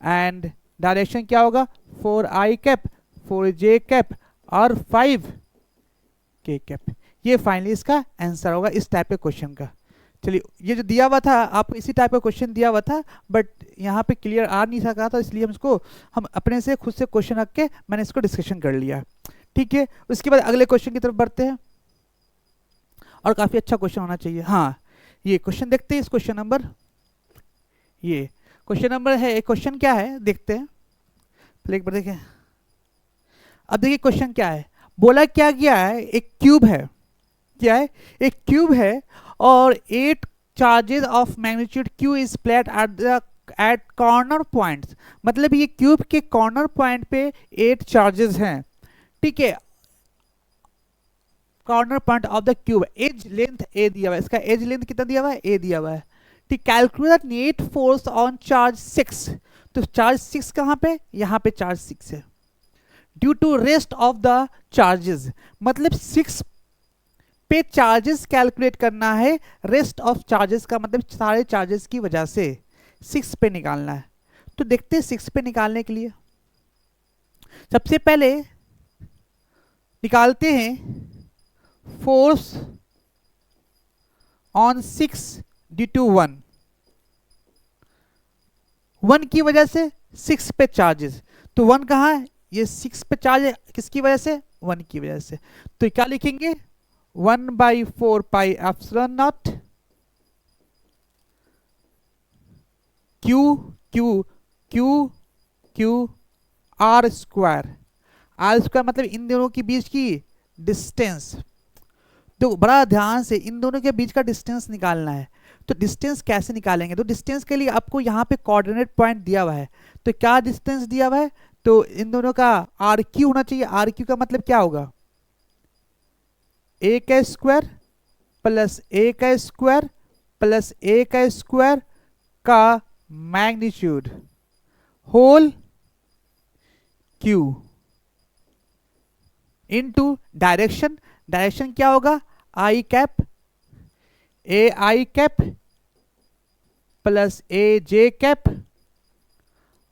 and direction क्या होगा 4I कैप 4J कैप और 5K कैप। ये फाइनली इसका आंसर होगा इस टाइप के क्वेश्चन का। चलिए ये जो दिया हुआ था आपको इसी टाइप का क्वेश्चन दिया हुआ था, बट यहाँ पे क्लियर आ नहीं सका था, इसलिए हम अपने से खुद से क्वेश्चन रख के मैंने इसको डिस्कशन कर लिया। ठीक है, उसके बाद अगले क्वेश्चन की तरफ बढ़ते हैं, और काफ़ी अच्छा क्वेश्चन होना चाहिए। हाँ ये क्वेश्चन देखते हैं, इस क्वेश्चन नंबर, ये क्वेश्चन नंबर है, एक क्वेश्चन क्या है देखते हैं, पहले एक बार देखें। अब देखिए क्वेश्चन क्या है, बोला क्या गया है, एक क्यूब है, क्या है एक क्यूब है और 8 charges of magnitude Q is plate at corner points, मतलब ये क्यूब के कॉर्नर पॉइंट पे 8 चार्जेस हैं। ठीक है, corner point of the cube, edge length A दिया हुआ है, इसका एज लेंथ कितना दिया हुआ है A दिया हुआ है। ठीक, calculate net force on charge 6, तो चार्ज 6 कहाँ पे, यहाँ पे चार्ज 6 है, due to rest of the charges, मतलब 6 पे चार्जेस कैलकुलेट करना है, रेस्ट ऑफ चार्जेस का मतलब सारे चार्जेस की वजह से 6 पे निकालना है। तो देखते हैं 6 पे निकालने के लिए सबसे पहले निकालते हैं फोर्स ऑन 6 ड्यू टू 1 की वजह से 6 पे चार्जेस, तो 1 कहाँ है, ये 6 पे चार्ज है, किसकी वजह से 1 की वजह से। तो क्या लिखेंगे 1/4 pi epsilon not Q Q Q Q R square, R square मतलब इन दोनों के बीच की डिस्टेंस। तो बड़ा ध्यान से इन दोनों के बीच का डिस्टेंस निकालना है। तो डिस्टेंस कैसे निकालेंगे, तो डिस्टेंस के लिए आपको यहाँ पे कोऑर्डिनेट पॉइंट दिया हुआ है, तो क्या डिस्टेंस दिया हुआ है, तो इन दोनों का RQ होना चाहिए। RQ का मतलब क्या होगा, A का स्क्वायर प्लस A का स्क्वायर प्लस A का स्क्वायर का magnitude whole Q into direction, direction क्या होगा I cap A I cap plus A J cap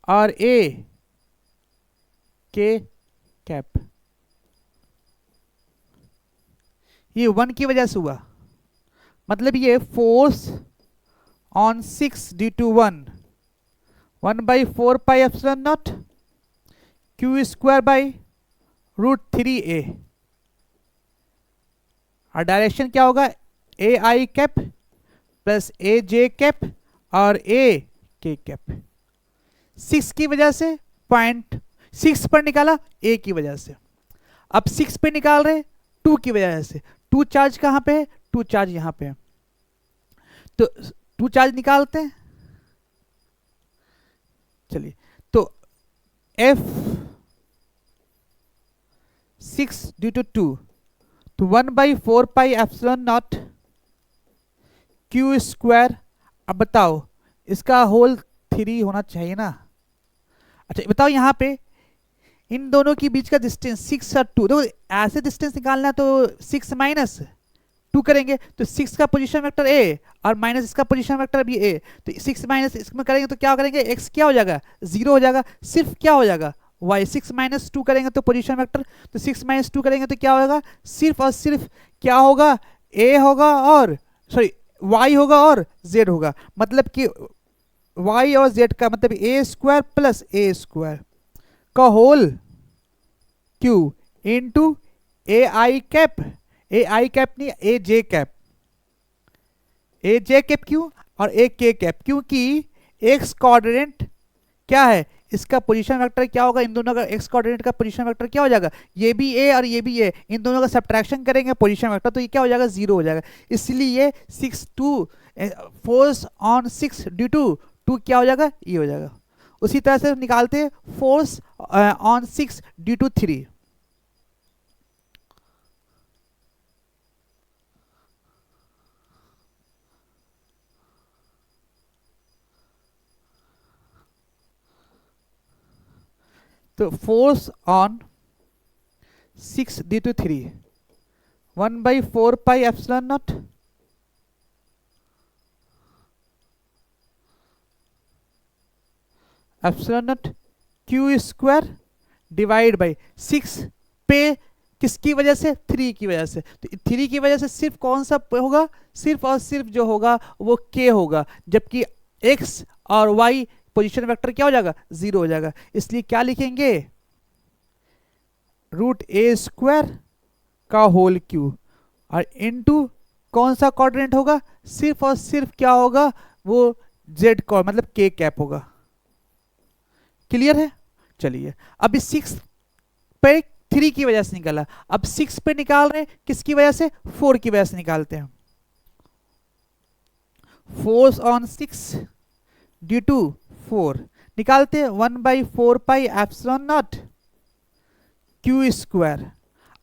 और ए के कैप। ये 1 की वजह से हुआ, मतलब ये force on 6 due to 1/4πε0 Q square by √3a। और डायरेक्शन क्या होगा, A I cap plus A J cap और ए के कैप। 6 की वजह से 0.6 पर निकाला, ए की वजह से। अब 6 पे निकाल रहे 2 की वजह से। 2 चार्ज कहां पे है, 2 चार्ज यहां पे है, तो 2 चार्ज निकालते हैं। चलिए, तो F 6 ड्यू टू 2, तो 1/4πε0 क्यू स्क्वायर। अब बताओ इसका होल 3 होना चाहिए ना। अच्छा बताओ यहाँ पे इन दोनों के बीच का डिस्टेंस 6 और 2, देखो ऐसे डिस्टेंस निकालना है तो 6 माइनस 2 करेंगे तो 6 का पोजीशन वेक्टर ए और माइनस इसका पोजीशन वेक्टर भी ए, तो 6 माइनस इसमें करेंगे तो क्या करेंगे, x क्या हो जाएगा, 0 हो जाएगा। सिर्फ क्या हो जाएगा y, 6 माइनस 2 करेंगे तो पोजीशन वेक्टर, तो 6 माइनस 2 करेंगे तो क्या होगा, सिर्फ और सिर्फ क्या होगा, a होगा और सॉरी y होगा और z होगा। मतलब कि y और z का मतलब a square plus a square का whole cube into A I cap, A I cap नहीं ए जे कैप, ए जे कैप क्यों और ए के कैप, क्योंकि एक्स कोऑर्डिनेट क्या है, इसका पोजीशन वेक्टर क्या होगा, इन दोनों का एक्स कोऑर्डिनेट का पोजीशन वेक्टर क्या हो जाएगा, ये भी ए और ये भी ए, इन दोनों का सब्ट्रैक्शन करेंगे पोजीशन वेक्टर तो ये क्या हो जाएगा, 0 हो जाएगा। इसलिए 6 2 फोर्स ऑन 6 ड्यू टू 2 क्या हो जाएगा, ये हो जाएगा। उसी तरह से निकालते हैं फोर्स ऑन 6 ड्यू टू 3। तो force on 6 due to 3 1/4πε0 ε0 Q square divide by 6 पे किसकी वजह से, 3 की वजह से। तो 3 की वजह से सिर्फ कौन सा होगा, सिर्फ और सिर्फ जो होगा वो k होगा, जबकि x और y पोजीशन वेक्टर क्या हो जाएगा, 0 हो जाएगा। इसलिए क्या लिखेंगे, √a स्क्वायर का होल क्यू और इनटू कौन सा कोऑर्डिनेट होगा, सिर्फ और सिर्फ क्या होगा, वो z को मतलब k कैप होगा। क्लियर है। चलिए अब इस 6 पे 3 की वजह से निकाला, अब 6 पे निकाल रहे किसकी वजह से, 4 की वजह से निकालते हैं। फोर्स ऑन 6 ड्यू टू 4 निकालते हैं 1/4πε0 क्यू स्क्वायर।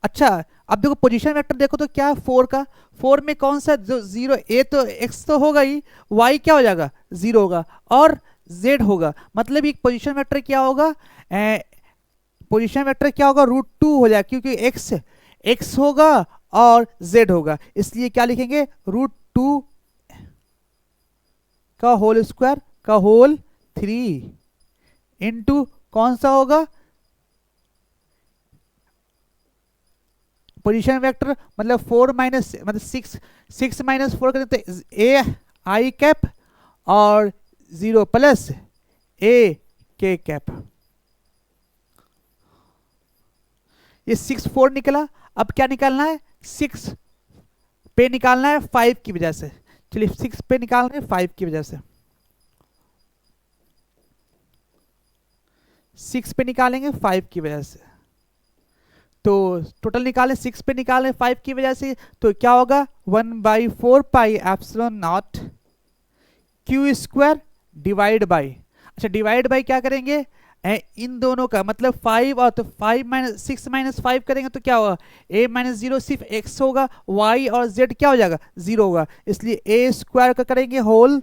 अच्छा अब देखो पोजीशन वेक्टर देखो तो क्या है 4 का, 4 में कौन सा जो 0, ए तो x तो होगा ही, y क्या हो जाएगा, 0 होगा और z होगा। मतलब एक पोजीशन वेक्टर क्या होगा, पोजीशन वेक्टर क्या होगा, √2 हो जाएगा, क्योंकि x होगा और z होगा। इसलिए क्या लिखेंगे, √2 का होल स्क्वायर का होल 3 इंटू कौन सा होगा, पोजीशन वेक्टर मतलब 4 माइनस मतलब 6 माइनस 4 करें तो ए आई कैप और 0 प्लस ए के कैप। ये 6 4 निकला। अब क्या निकालना है, 6 पे निकालना है 5 की वजह से। चलिए 6 पे निकाल रहे हैं 5 की वजह से, 6 पे निकालेंगे 5 की वजह से। तो टोटल निकालें 6 पे निकालें 5 की वजह से, तो क्या होगा 1/4πε0 क्यू स्क्वायर डिवाइड बाई, अच्छा डिवाइड बाई क्या करेंगे, इन दोनों का मतलब 5 और तो 5 माइनस 6 माइनस 5 करेंगे तो क्या होगा, a माइनस 0 सिर्फ x होगा, y और z क्या हो जाएगा, 0 होगा। इसलिए a स्क्वायर का करेंगे होल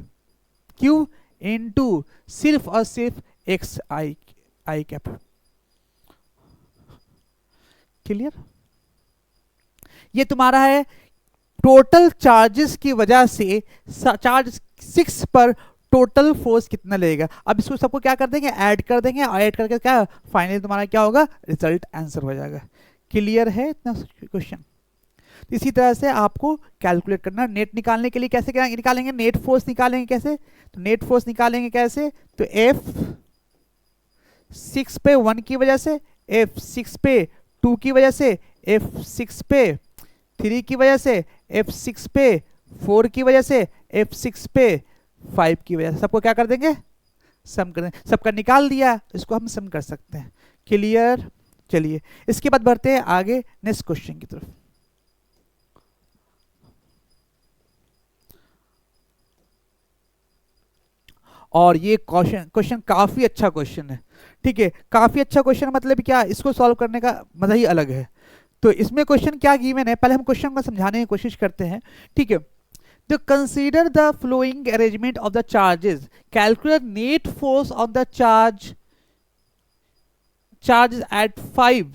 q इंटू सिर्फ और सिर्फ x आई कैप। क्लियर। ये तुम्हारा है टोटल चार्जेस की वजह से, चार्ज 6 पर टोटल फोर्स कितना लगेगा। अब इसको सबको क्या कर देंगे, ऐड कर देंगे, और ऐड करके क्या फाइनली तुम्हारा क्या होगा, रिजल्ट आंसर हो जाएगा। क्लियर है इतना क्वेश्चन। इसी तरह से आपको कैलकुलेट करना। नेट निकालने के लिए कैसे क्या निकालेंगे, नेट फोर्स निकालेंगे कैसे, तो नेट फोर्स निकालेंगे कैसे, तो F6 पे 1 की वजह से, F6 पे 2 की वजह से, F6 पे 3 की वजह से, F6 पे 4 की वजह से, F6 पे 5 की वजह से, सबको क्या कर देंगे, सम कर देंगे। सबका निकाल दिया, इसको हम सम कर सकते हैं। क्लियर। चलिए इसके बाद बढ़ते हैं आगे नेक्स्ट क्वेश्चन की तरफ। और ये क्वेश्चन काफी अच्छा क्वेश्चन है, ठीक है, काफी अच्छा क्वेश्चन, मतलब क्या, इसको सॉल्व करने का मजा ही अलग है। तो इसमें क्वेश्चन क्या गिवन है, पहले हम क्वेश्चन को समझाने की कोशिश करते हैं, ठीक है। तो consider the following arrangement of the charges, calculate net force on the charges at 5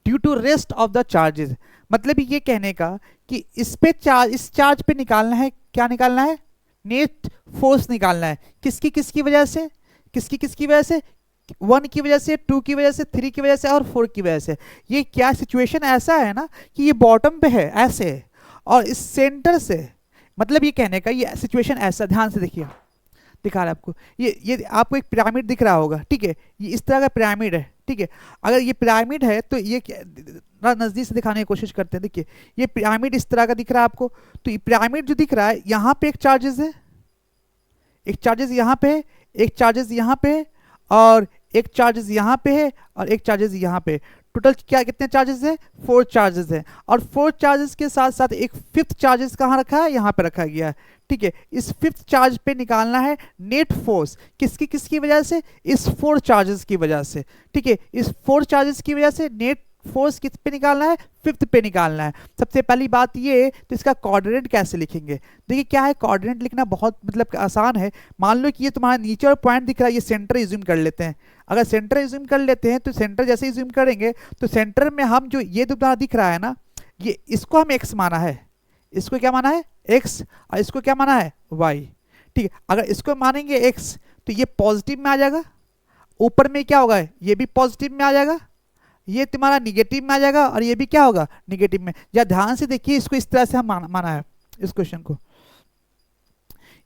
due to rest of the charges. मतलब ये कहने का कि इस चार्ज पे निकालना है, क्या निकालना है, नेट फोर्स निकालना है। किसकी किसकी वजह से, किसकी किसकी वजह से, 1 की वजह से, 2 की वजह से, 3 की वजह से और 4 की वजह से। ये क्या सिचुएशन ऐसा है ना कि ये बॉटम पे है ऐसे, और इस सेंटर से, मतलब ये कहने का ये सिचुएशन ऐसा, ध्यान से देखिए, दिखा रहा है आपको, ये आपको एक पिरामिड दिख रहा होगा, ठीक है, ये इस तरह का पिरामिड है, ठीक है। अगर ये पिरामिड है तो ये नजदीक से दिखाने की कोशिश करते हैं। देखिए ये पिरामिड इस तरह का दिख रहा है आपको, तो ये पिरामिड जो दिख रहा है, यहाँ पे एक चार्जेस है, एक चार्जेस यहाँ पे है, एक चार्जेस यहाँ पे है, और एक चार्जेस यहाँ पे है, और एक चार्जेस यहाँ पे। टोटल क्या कितने चार्जेस है, 4 चार्जेस है। और 4 चार्जेस के साथ साथ एक 5th चार्जेस कहाँ रखा है, यहाँ पे रखा गया है, ठीक है। इस 5th चार्ज पे निकालना है नेट फोर्स, किसकी किसकी वजह से, इस 4 चार्जेस की वजह से, ठीक है। इस 4 चार्जेस की वजह से नेट फोर्स किस पे निकालना है, 5th पे निकालना है। सबसे पहली बात ये, तो इसका कोऑर्डिनेट कैसे लिखेंगे। देखिए क्या है, कोऑर्डिनेट लिखना बहुत मतलब आसान है। मान लो कि ये तुम्हारा नीचे और पॉइंट दिख रहा है, ये सेंटर इज्यूम कर लेते हैं। अगर सेंटर इज्यूम कर लेते हैं तो सेंटर जैसे इज्यूम करेंगे तो सेंटर में हम जो ये तुम्हारा दिख रहा है ना, ये इसको हम एक्स माना है, इसको क्या माना है एक्स, और इसको क्या माना है वाई, ठीक है। अगर इसको मानेंगे एक्स तो ये पॉजिटिव में आ जाएगा, ऊपर में क्या होगा, ये भी पॉजिटिव में आ जाएगा, ये तुम्हारा निगेटिव में आ जाएगा, और ये भी क्या होगा निगेटिव में। या ध्यान से देखिए, इसको इस तरह से हम माना है इस क्वेश्चन को।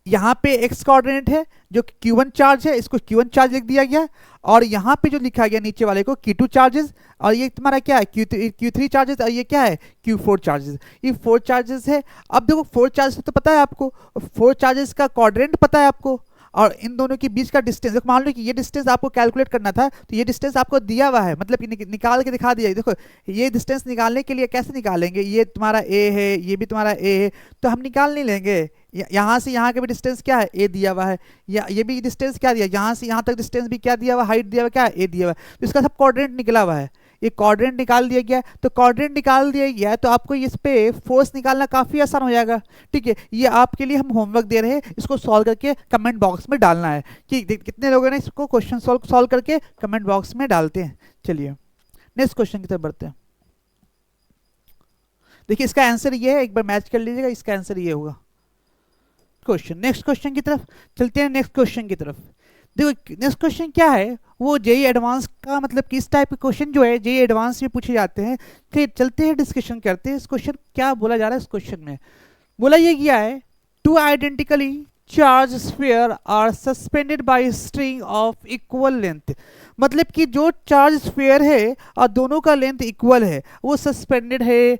यहाँ पे एक्स कोऑर्डिनेट है जो Q1 चार्ज है, इसको Q1 चार्ज लिख दिया गया, और यहाँ पे जो लिखा गया नीचे वाले को Q2 चार्जेस, और ये तुम्हारा क्या है Q3 चार्जेस, और ये क्या है Q4 चार्जेस। ये 4 चार्जेस है। अब देखो 4 चार्जेस तो पता है आपको, 4 चार्जेस का कोऑर्डिनेट पता है आपको, और इन दोनों के बीच का डिस्टेंस, मान लो कि ये डिस्टेंस आपको कैलकुलेट करना था, तो ये डिस्टेंस आपको दिया हुआ है, मतलब कि निकाल के दिखा दिया। देखो ये डिस्टेंस निकालने के लिए कैसे निकालेंगे, ये तुम्हारा ए है, ये भी तुम्हारा ए है, तो हम निकाल नहीं लेंगे। यहाँ से यहाँ का भी डिस्टेंस क्या है, ए दिया हुआ है, या ये भी डिस्टेंस क्या दिया, यहाँ से यहाँ तक डिस्टेंस भी क्या दिया हुआ, हाइट दिया हुआ क्या है, ए दिया हुआ है। तो इसका सब कोऑर्डिनेट निकला हुआ है, ये कोऑर्डिनेट निकाल दिया गया। तो कोऑर्डिनेट निकाल दिया गया है, तो आपको इस पे फोर्स निकालना काफ़ी आसान हो जाएगा, ठीक है। ये आपके लिए हम होमवर्क दे रहे हैं, इसको सॉल्व करके कमेंट बॉक्स में डालना है कि कितने लोगों ने इसको क्वेश्चन सॉल्व करके कमेंट बॉक्स में डालते हैं। चलिए नेक्स्ट क्वेश्चन की तरफ बढ़ते हैं। देखिए इसका आंसर ये है, एक बार मैच कर लीजिएगा, इसका आंसर ये होगा क्वेश्चन। नेक्स्ट क्वेश्चन की तरफ चलते हैं, नेक्स्ट क्वेश्चन की तरफ। देखो नेक्स्ट क्वेश्चन क्या है, वो जेईई एडवांस का, मतलब किस टाइप के क्वेश्चन जो है जेईई एडवांस में पूछे जाते हैं। फिर चलते हैं डिस्कशन करते हैं इस क्वेश्चन क्या बोला जा रहा है। इस क्वेश्चन में बोला ये गया है, 2 identically charge sphere are suspended by string of equal length. मतलब कि जो चार्ज स्फीयर है और दोनों का लेंथ इक्वल है, वो सस्पेंडेड है।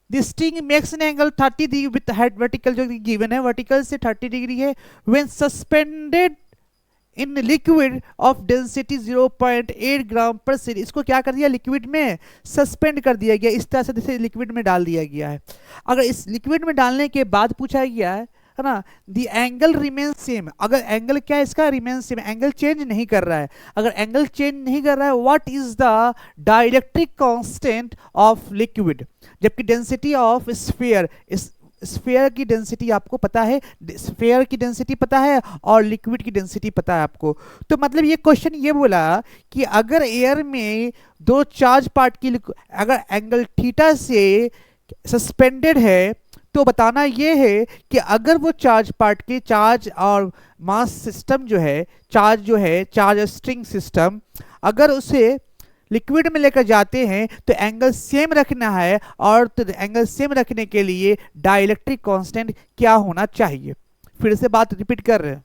The string makes an angle 30 degree with the head vertical जो given है, vertical से 30 डिग्री है, when suspended in liquid of density 0.8 ग्राम पर सेल। इसको क्या कर दिया, लिक्विड में सस्पेंड कर दिया गया, इस तरह से जैसे लिक्विड में डाल दिया गया है। अगर इस लिक्विड में डालने के बाद पूछा गया है ना, द एंगल रिमेन सेम। अगर एंगल क्या है इसका, रिमेन सेम, एंगल चेंज नहीं कर रहा है। अगर एंगल चेंज नहीं कर रहा है, what is the dielectric constant of liquid, जबकि डेंसिटी ऑफ स्फीयर, स्फीयर की डेंसिटी आपको पता है, स्फीयर की डेंसिटी पता है और लिक्विड की डेंसिटी पता है आपको। तो मतलब ये क्वेश्चन ये बोला कि अगर एयर में 2 चार्ज पार्टिकल अगर एंगल थीटा से सस्पेंडेड है, तो बताना ये है कि अगर वो चार्ज पार्ट के चार्ज और मास सिस्टम जो है, चार्ज स्ट्रिंग सिस्टम, अगर उसे लिक्विड में लेकर जाते हैं तो एंगल सेम रखना है, और तो एंगल सेम रखने के लिए डाइलेक्ट्रिक कांस्टेंट क्या होना चाहिए। फिर से बात रिपीट कर रहे हैं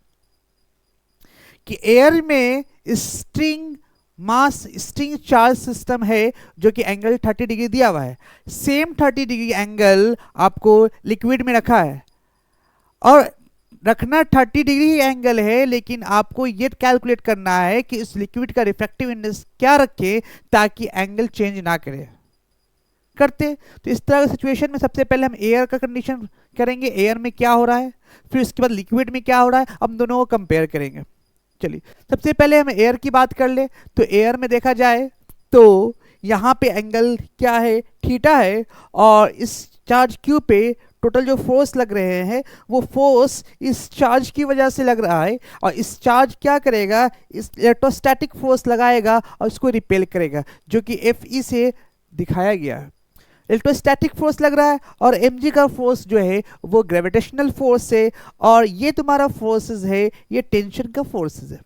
कि एयर में स्ट्रिंग चार्ज सिस्टम है जो कि एंगल 30 डिग्री दिया हुआ है, सेम 30 डिग्री एंगल आपको लिक्विड में रखा है, और रखना 30 डिग्री ही एंगल है, लेकिन आपको ये कैलकुलेट करना है कि इस लिक्विड का रिफ्रैक्टिव इंडेक्स क्या रखे ताकि एंगल चेंज ना करे। करते तो इस तरह की सिचुएशन में सबसे पहले हम एयर का कंडीशन करेंगे, एयर में क्या हो रहा है, फिर उसके बाद लिक्विड में क्या हो रहा है, हम दोनों को कंपेयर करेंगे। चलिए सबसे पहले हम एयर की बात कर ले, तो एयर में देखा जाए तो यहाँ पे एंगल क्या है, थीटा है, और इस चार्ज क्यू पे टोटल जो फोर्स लग रहे हैं वो फोर्स इस चार्ज की वजह से लग रहा है, और इस चार्ज क्या करेगा, इस इलेक्ट्रोस्टैटिक फोर्स लगाएगा और उसको रिपेल करेगा, जो कि Fe से दिखाया गया है। इलेक्ट्रोस्टैटिक फोर्स लग रहा है, और mg का फोर्स जो है वो ग्रेविटेशनल फोर्स है, और ये तुम्हारा फोर्सेस है, ये टेंशन का फोर्सेस है।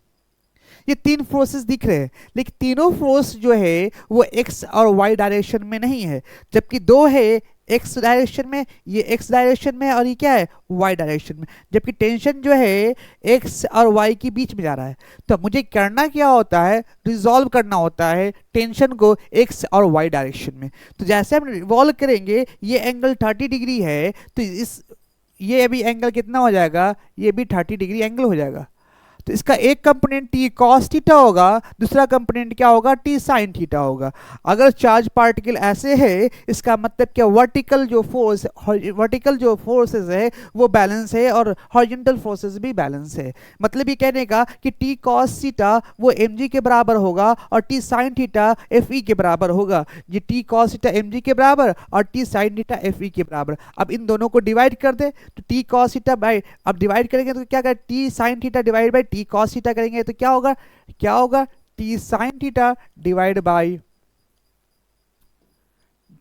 ये तीन फोर्सेस दिख रहे हैं, लेकिन तीनों फोर्स जो है वो x और y डायरेक्शन में नहीं है, जबकि दो है x डायरेक्शन में, ये x डायरेक्शन में है, और ये क्या है, y डायरेक्शन में, जबकि टेंशन जो है x और y के बीच में जा रहा है। तो मुझे करना क्या होता है, रिजॉल्व करना होता है टेंशन को x और y डायरेक्शन में। तो जैसे हम रिवॉल्व करेंगे, ये एंगल 30 डिग्री है, तो ये अभी एंगल कितना हो जाएगा, ये भी 30 डिग्री एंगल हो जाएगा। तो इसका एक कंपोनेंट टी कॉस थीटा होगा, दूसरा कंपोनेंट क्या होगा, टी साइन थीटा होगा। अगर चार्ज पार्टिकल ऐसे है, इसका मतलब क्या, वर्टिकल जो फोर्सेस है वो बैलेंस है, और हॉरिजॉन्टल फोर्सेस भी बैलेंस है। मतलब ये कहने का कि टी कॉस थीटा वो mg के बराबर होगा, और टी साइन थीटा fe के बराबर होगा। ये टी कॉस थीटा mg के बराबर और टी साइन थीटा fe के बराबर। अब इन दोनों को डिवाइड कर दे, तो टी कॉस थीटा बाय, अब डिवाइड करेंगे तो क्या करें, T sine theta divide by T cos theta करेंगे तो क्या होगा, T sine theta divide by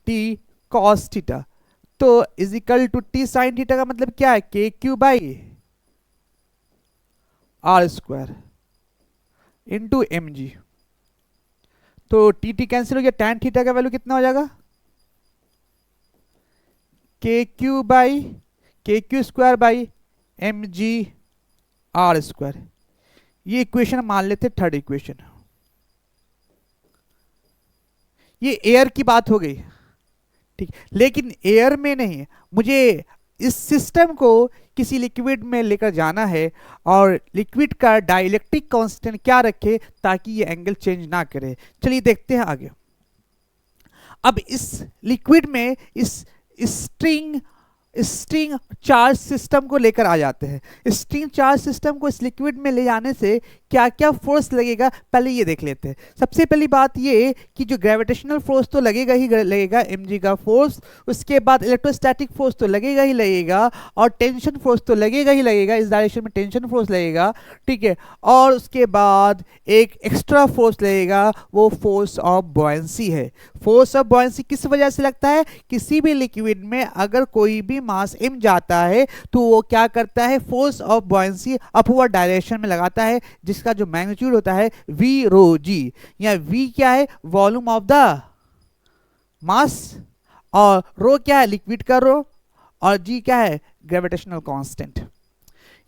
T cos theta. तो is equal to T sine theta का मतलब क्या है, K Q by are square into M G. तो टी टी कैंसिल हो गया, टैन थीटा का वैल्यू कितना हो जाएगा, K Q square by M G R square. ये इक्वेशन मान लेते थर्ड इक्वेशन। ये एयर की बात हो गई, ठीक, लेकिन एयर में नहीं, मुझे इस सिस्टम को किसी लिक्विड में लेकर जाना है, और लिक्विड का डाइलेक्ट्रिक कांस्टेंट क्या रखे ताकि ये एंगल चेंज ना करे। चलिए देखते हैं आगे। अब इस लिक्विड में इस स्ट्रिंग चार्ज सिस्टम को लेकर आ जाते हैं। स्ट्रिंग चार्ज सिस्टम को इस लिक्विड में ले जाने से क्या क्या फोर्स लगेगा, पहले ये देख लेते हैं। सबसे पहली बात ये कि जो ग्रेविटेशनल फोर्स तो लगेगा ही लगेगा, mg का फोर्स, उसके बाद इलेक्ट्रोस्टैटिक फोर्स तो लगेगा ही लगेगा, और टेंशन फोर्स तो लगेगा ही लगेगा, इस डायरेक्शन में टेंशन फोर्स लगेगा, ठीक है, और उसके बाद एक एक्स्ट्रा फोर्स लगेगा, वो फोर्स ऑफ बॉयंसी है। फोर्स ऑफ बॉयंसी किस वजह से लगता है, किसी भी लिक्विड में अगर कोई भी मास m जाता है तो वो क्या करता है, force of buoyancy upward direction में लगाता है, जिसका जो मैग्नीट्यूड होता है v रो जी, या v क्या है, वॉल्यूम ऑफ द मास, और रो क्या है, लिक्विड का रो, और g क्या है, ग्रेविटेशनल कांस्टेंट।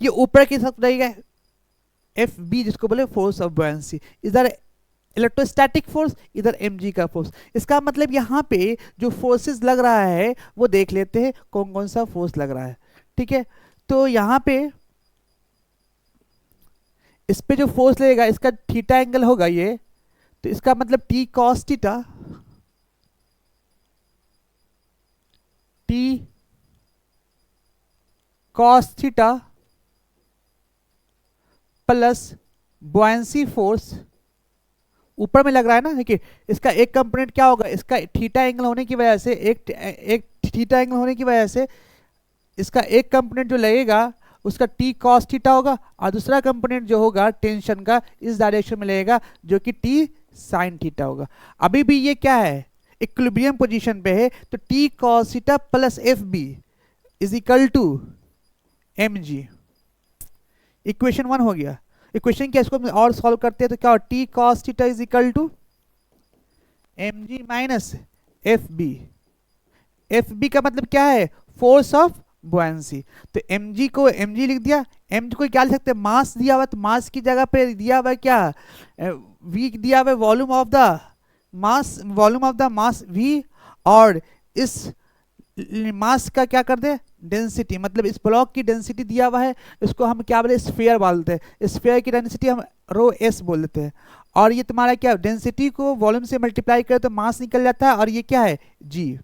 ये ऊपर की तरफ रहेगा FB, जिसको बोले फोर्स ऑफ बॉयंसी, इधर इलेक्ट्रोस्टैटिक फोर्स, इधर mg का फोर्स। इसका मतलब यहाँ पे जो फोर्सेस लग रहा है वो देख लेते हैं कौन कौन सा फोर्स लग रहा है, ठीक है। तो यहाँ पे इस पे जो फोर्स लगेगा, इसका थीटा एंगल होगा ये, तो इसका मतलब T cos theta, T cos theta plus buoyancy force ऊपर में लग रहा है ना। देखिए इसका एक कंपोनेंट क्या होगा, इसका थीटा एंगल होने की वजह से, एक थीटा एंगल होने की वजह से इसका एक कंपोनेंट जो लगेगा उसका टी कॉस थीटा होगा, और दूसरा कंपोनेंट जो होगा टेंशन का इस डायरेक्शन में लगेगा, जो कि टी साइन थीटा होगा। अभी भी ये क्या है, इक्विलिब्रियम पोजीशन पे है, तो T cos theta plus F B, is equal to M G. Equation 1 हो गया। इक्वेशन क्या, इसको हम और सॉल्व करते हैं तो क्या हो, T cos theta is equal to M G minus F B. F B का मतलब क्या है, फोर्स ऑफ बुयांसी। तो mg को mg लिख दिया। mg को क्या लिख सकते हैं, मास दिया हुआ, तो मास की जगह पे दिया हुआ क्या, v दिया हुआ volume of the mass, volume of the mass v, और इस मास का क्या कर दे, डेंसिटी, मतलब इस ब्लॉक की डेंसिटी दिया हुआ है, इसको हम क्या बोले, स्फीयर बोलते हैं। स्फीयर की डेंसिटी हम रो एस बोल देते हैं। और ये तुम्हारा क्या, डेंसिटी को वॉल्यूम से मल्टीप्लाई करे तो मास निकल जाता है, और ये क्या है, जी।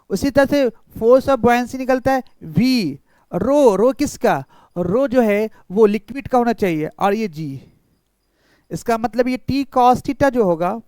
उसी तरह से फोर्स ऑफ बुयांसी निकलता है v। रो, रो किसका, रो जो है वो लिक्विड का होना चाहिए, और ये g। इसका मतलब ये t cos थीटा जो होगा,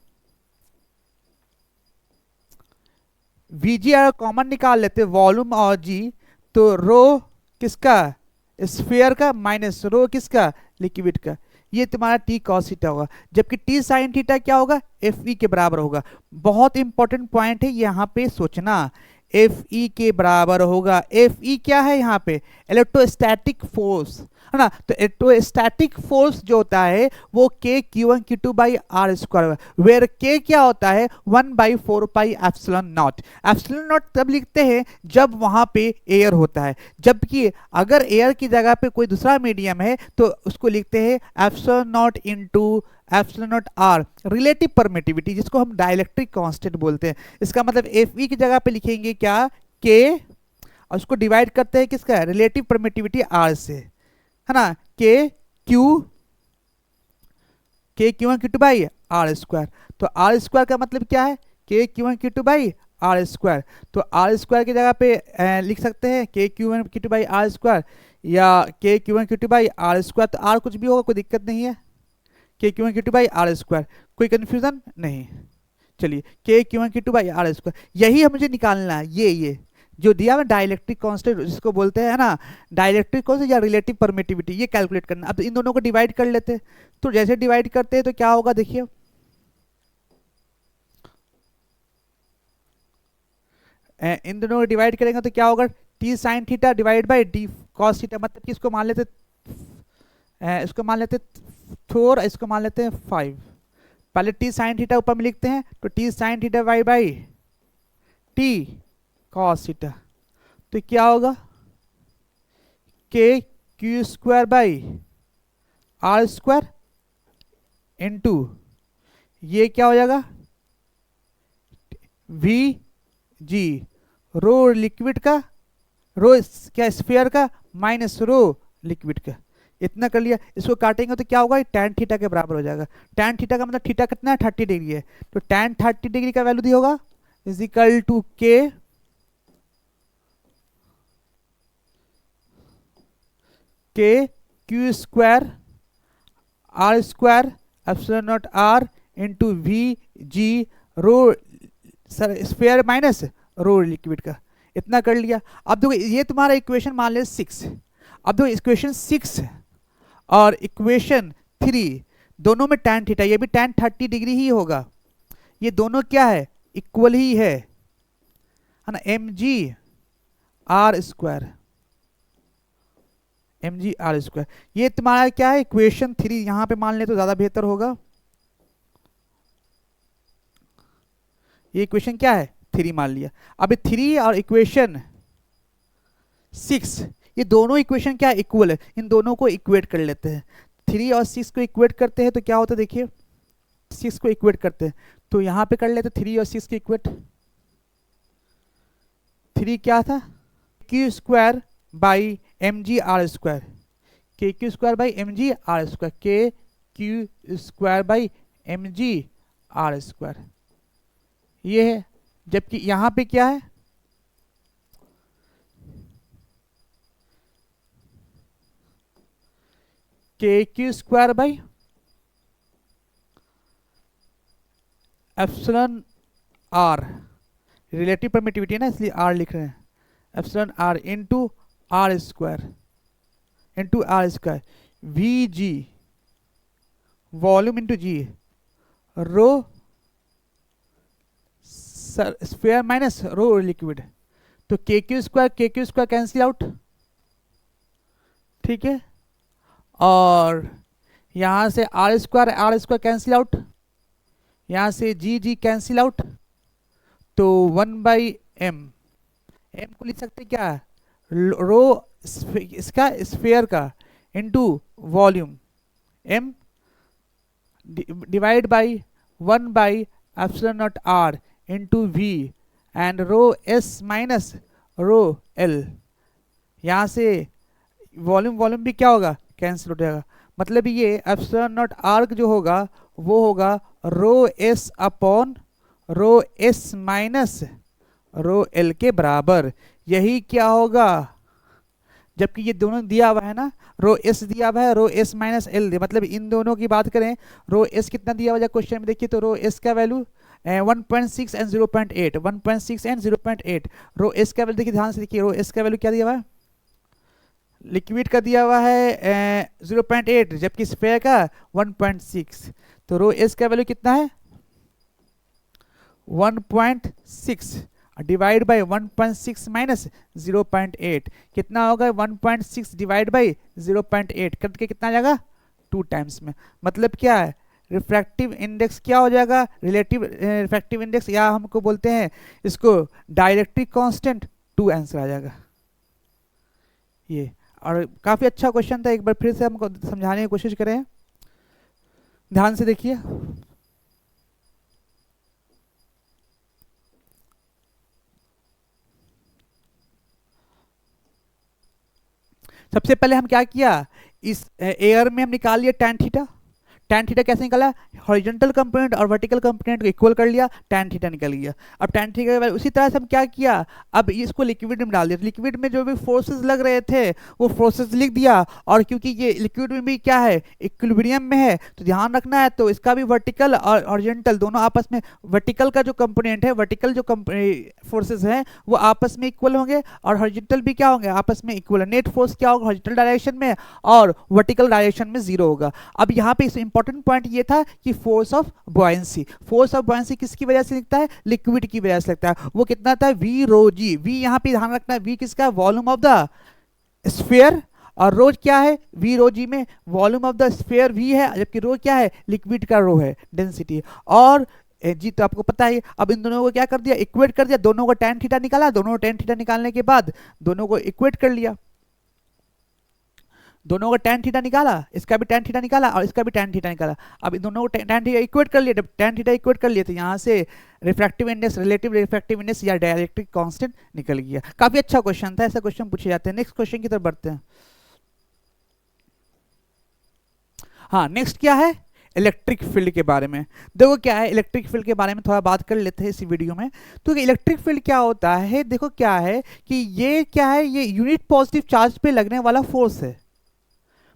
vg अगर कॉमन निकाल लेते वॉल्यूम और g, तो रो किसका, स्फीयर का, माइनस रो किसका, लिक्विड का। ये तुम्हारा t cos थीटा होगा। जबकि t sin थीटा क्या होगा, fe के बराबर होगा। बहुत इंपॉर्टेंट पॉइंट है यहाँ पे सोचना, Fe के बराबर होगा। Fe क्या है यहाँ पे, इलेक्ट्रोस्टैटिक फोर्स है ना। तो इलेक्ट्रोस्टैटिक फोर्स जो होता है वो k q1 q2 by are square, where k क्या होता है, 1/4 pi epsilon naught. Epsilon naught तब लिखते हैं जब वहां पे एयर होता है, जबकि अगर एयर की जगह पे कोई दूसरा मीडियम है तो उसको लिखते हैं epsilon naught into epsilon naught R, relative permittivity, जिसको हम डाइलेक्ट्रिक कांस्टेंट बोलते हैं। इसका मतलब Fe की जगह पे लिखेंगे क्या, k, और उसको डिवाइड करते हैं किसका, रिलेटिव परमिटिविटी r से, है ना, k q1 q2 by are square. तो आर स्क्वायर का मतलब क्या है, k q1 q2 by are square. तो आर स्क्वायर की जगह पे लिख सकते हैं k q1 q2 by are square, या k q1 q2 by are square. तो r कुछ भी होगा, कोई दिक्कत नहीं है, k q1 q2 by are square, कोई कंफ्यूजन नहीं। चलिए k q1 q2 by are square, यही मुझे निकालना है। ये जो दिया हुआ डाइलेक्ट्रिक कांस्टेंट जिसको बोलते हैं ना, डाइलेक्ट्रिक कांस्टेंट या रिलेटिव परमिटिविटी, ये कैलकुलेट करना। अब इन दोनों को डिवाइड कर लेते हैं। तो जैसे डिवाइड करते हैं तो क्या होगा, देखिए इन दोनों को डिवाइड करेंगे तो क्या होगा, T sine theta divide by D cos theta. मतलब कि इसको मान लेते, इसको मान लेते 4, इसको मान लेते हैं 5। पहले टी साइन थीटा ऊपर में लिखते हैं, तो T sine theta Y by T cos theta. तो क्या होगा, K Q square by are square into ये क्या हो जाएगा, वी जी, रो लिक्विड का, रो क्या स्फीयर का, माइनस रो लिक्विड का। इतना कर लिया। इसको काटेंगे तो क्या होगा, tan थीटा के बराबर हो जाएगा। tan थीटा का मतलब थीटा कितना है, 30 डिग्री है। तो tan 30 डिग्री का वैल्यू दिया होगा is equal to k Q square R square epsilon naught R into V G, rho sphere minus rho liquid का। इतना कर लिया। अब देखो ये तुम्हारा इक्वेशन मान ले 6। अब देखो इक्वेशन 6 और इक्वेशन 3 दोनों में tan थीटा, ये भी tan 30 डिग्री ही होगा। ये दोनों क्या है, इक्वल ही है ना, mg r square, mg r square. ये तुम्हारा क्या है, इक्वेशन 3 यहां पे मान ले तो ज्यादा बेहतर होगा। ये इक्वेशन क्या है, 3 मान लिया। अब 3 और इक्वेशन 6, ये दोनों इक्वेशन क्या इक्वल है, इन दोनों को इक्वेट कर लेते हैं। 3 और 6 को इक्वेट करते हैं तो क्या होता है, देखिए 6 को इक्वेट करते हैं तो यहाँ पे कर लेते 3 और 6 के इक्वेट। 3 क्या था, Q square by M G R square, K Q square by M G R square, K Q square by M G R square, ये है। जबकि यहाँ पे क्या है, K Q square by epsilon R, relative permittivity है ना इसलिए आर लिख रहे हैं, epsilon R into R square V G volume into G, rho sphere minus rho liquid. तो K Q square cancel out, ठीक है, और यहां से आर स्क्वायर कैंसिल आउट, यहां से जी कैंसिल आउट, तो 1/m, m को लिख सकते क्या, रो इसका स्फीयर का into volume, m divide by 1/ε0r into v and rho s minus rho l। यहाँ से वॉल्यूम भी क्या होगा, कैंसिल हो जाएगा। मतलब ये ε0r जो होगा वो होगा रो s upon rho s minus rho l के बराबर। यही क्या होगा, जबकि ये दोनों दिया हुआ है ना, रो एस दिया हुआ है, रो एस माइनस एल, मतलब इन दोनों की बात करें, रो एस कितना दिया हुआ है क्वेश्चन में देखिए, तो रो एस का value 1.6 and 0.8, 1.6 and 0.8, rho S का वैल्यू देखिए, ध्यान से देखिए, रो एस का वैल्यू क्या दिया हुआ है, लिक्विड का दिया हुआ है 0.8, जबकि स्फीयर का 1.6, तो रो एस का वैल्यू कितना है 1.6 डिवाइड बाय 1.6 माइनस 0.8 कितना होगा, 1.6 डिवाइड बाय 0.8 करके कितना आ जाएगा 2 टाइम्स में। मतलब क्या है, रिफ्रैक्टिव इंडेक्स क्या हो जाएगा, रिलेटिव रिफ्रैक्टिव इंडेक्स, या हमको बोलते हैं इसको डाइलेक्ट्रिक कांस्टेंट, 2 आंसर आ जाएगा ये। और काफी अच्छा क्वेश्चन था, एक बार फिर से हमको समझाने की कोशिश करें, ध्यान से देखिए। सबसे पहले हम क्या किया, इस एयर में हम निकाल लिया tan थीटा। tan थीटा कैसे निकाला, हॉरिजॉन्टल कंपोनेंट और वर्टिकल कंपोनेंट को इक्वल कर लिया, tan थीटा निकल गया। अब tan थीटा के बाद उसी तरह से हम क्या किया, अब इसको लिक्विड में डाल दिया, लिक्विड में जो भी फोर्सेस लग रहे थे वो फोर्सेस लिख दिया, और क्योंकि ये लिक्विड में भी क्या है, इक्विलिब्रियम में है, तो ध्यान रखना है, तो इसका भी वर्टिकल और हॉरिजॉन्टल दोनों आपस में, वर्टिकल का जो कंपोनेंट है, वर्टिकल जो फोर्सेस हैं वो आपस में इक्वल होंगे, और हॉरिजॉन्टल भी क्या होंगे, आपस में इक्वल। नेट फोर्स क्या होगा हॉरिजॉन्टल डायरेक्शन में, और वर्टिकल डायरेक्शन में 0 होगा। अब यहाँ पे इंपॉर्टेंट पॉइंट ये था कि force of buoyancy, force of buoyancy किसकी वजह से लिखता है, लिक्विड की वजह से लगता है, वो कितना था वी रो जी, वी यहाँ पे ध्यान रखना है, वी किसका, वॉल्यूम ऑफ द स्फीयर, और रो क्या है, वी रो जी में volume of the sphere V है, जबकि रो क्या है, लिक्विड का रो है, डेंसिटी। और जी तो आपको पता है, अब इन दोनों को क्या कर दिया, इक्वेट कर दिया, दोनों को tan थीटा निकाला, दोनों को tan थीटा निकालने के बाद दोनों को इक्वेट कर लिया, दोनों का tan थीटा निकाला, इसका भी tan थीटा निकाला और इसका भी tan थीटा निकाला। अब इन दोनों को tan थीटा इक्वेट कर लिया, जब tan थीटा इक्वेट कर लिए तो यहाँ से refractive index, relative refractive index या डाइलेक्ट्रिक कांस्टेंट निकल गया। काफी अच्छा क्वेश्चन था, ऐसा क्वेश्चन पूछे जाते हैं। नेक्स्ट क्वेश्चन की तरफ बढ़ते हैं। हाँ, नेक्स्ट क्या है, इलेक्ट्रिक फील्ड के बारे में। देखो क्या है, इलेक्ट्रिक फील्ड के बारे में थोड़ा बात कर लेते हैं इसी वीडियो में। तो इलेक्ट्रिक फील्ड क्या होता है, देखो क्या है कि ये क्या है, ये यूनिट पॉजिटिव चार्ज पे लगने वाला फोर्स है।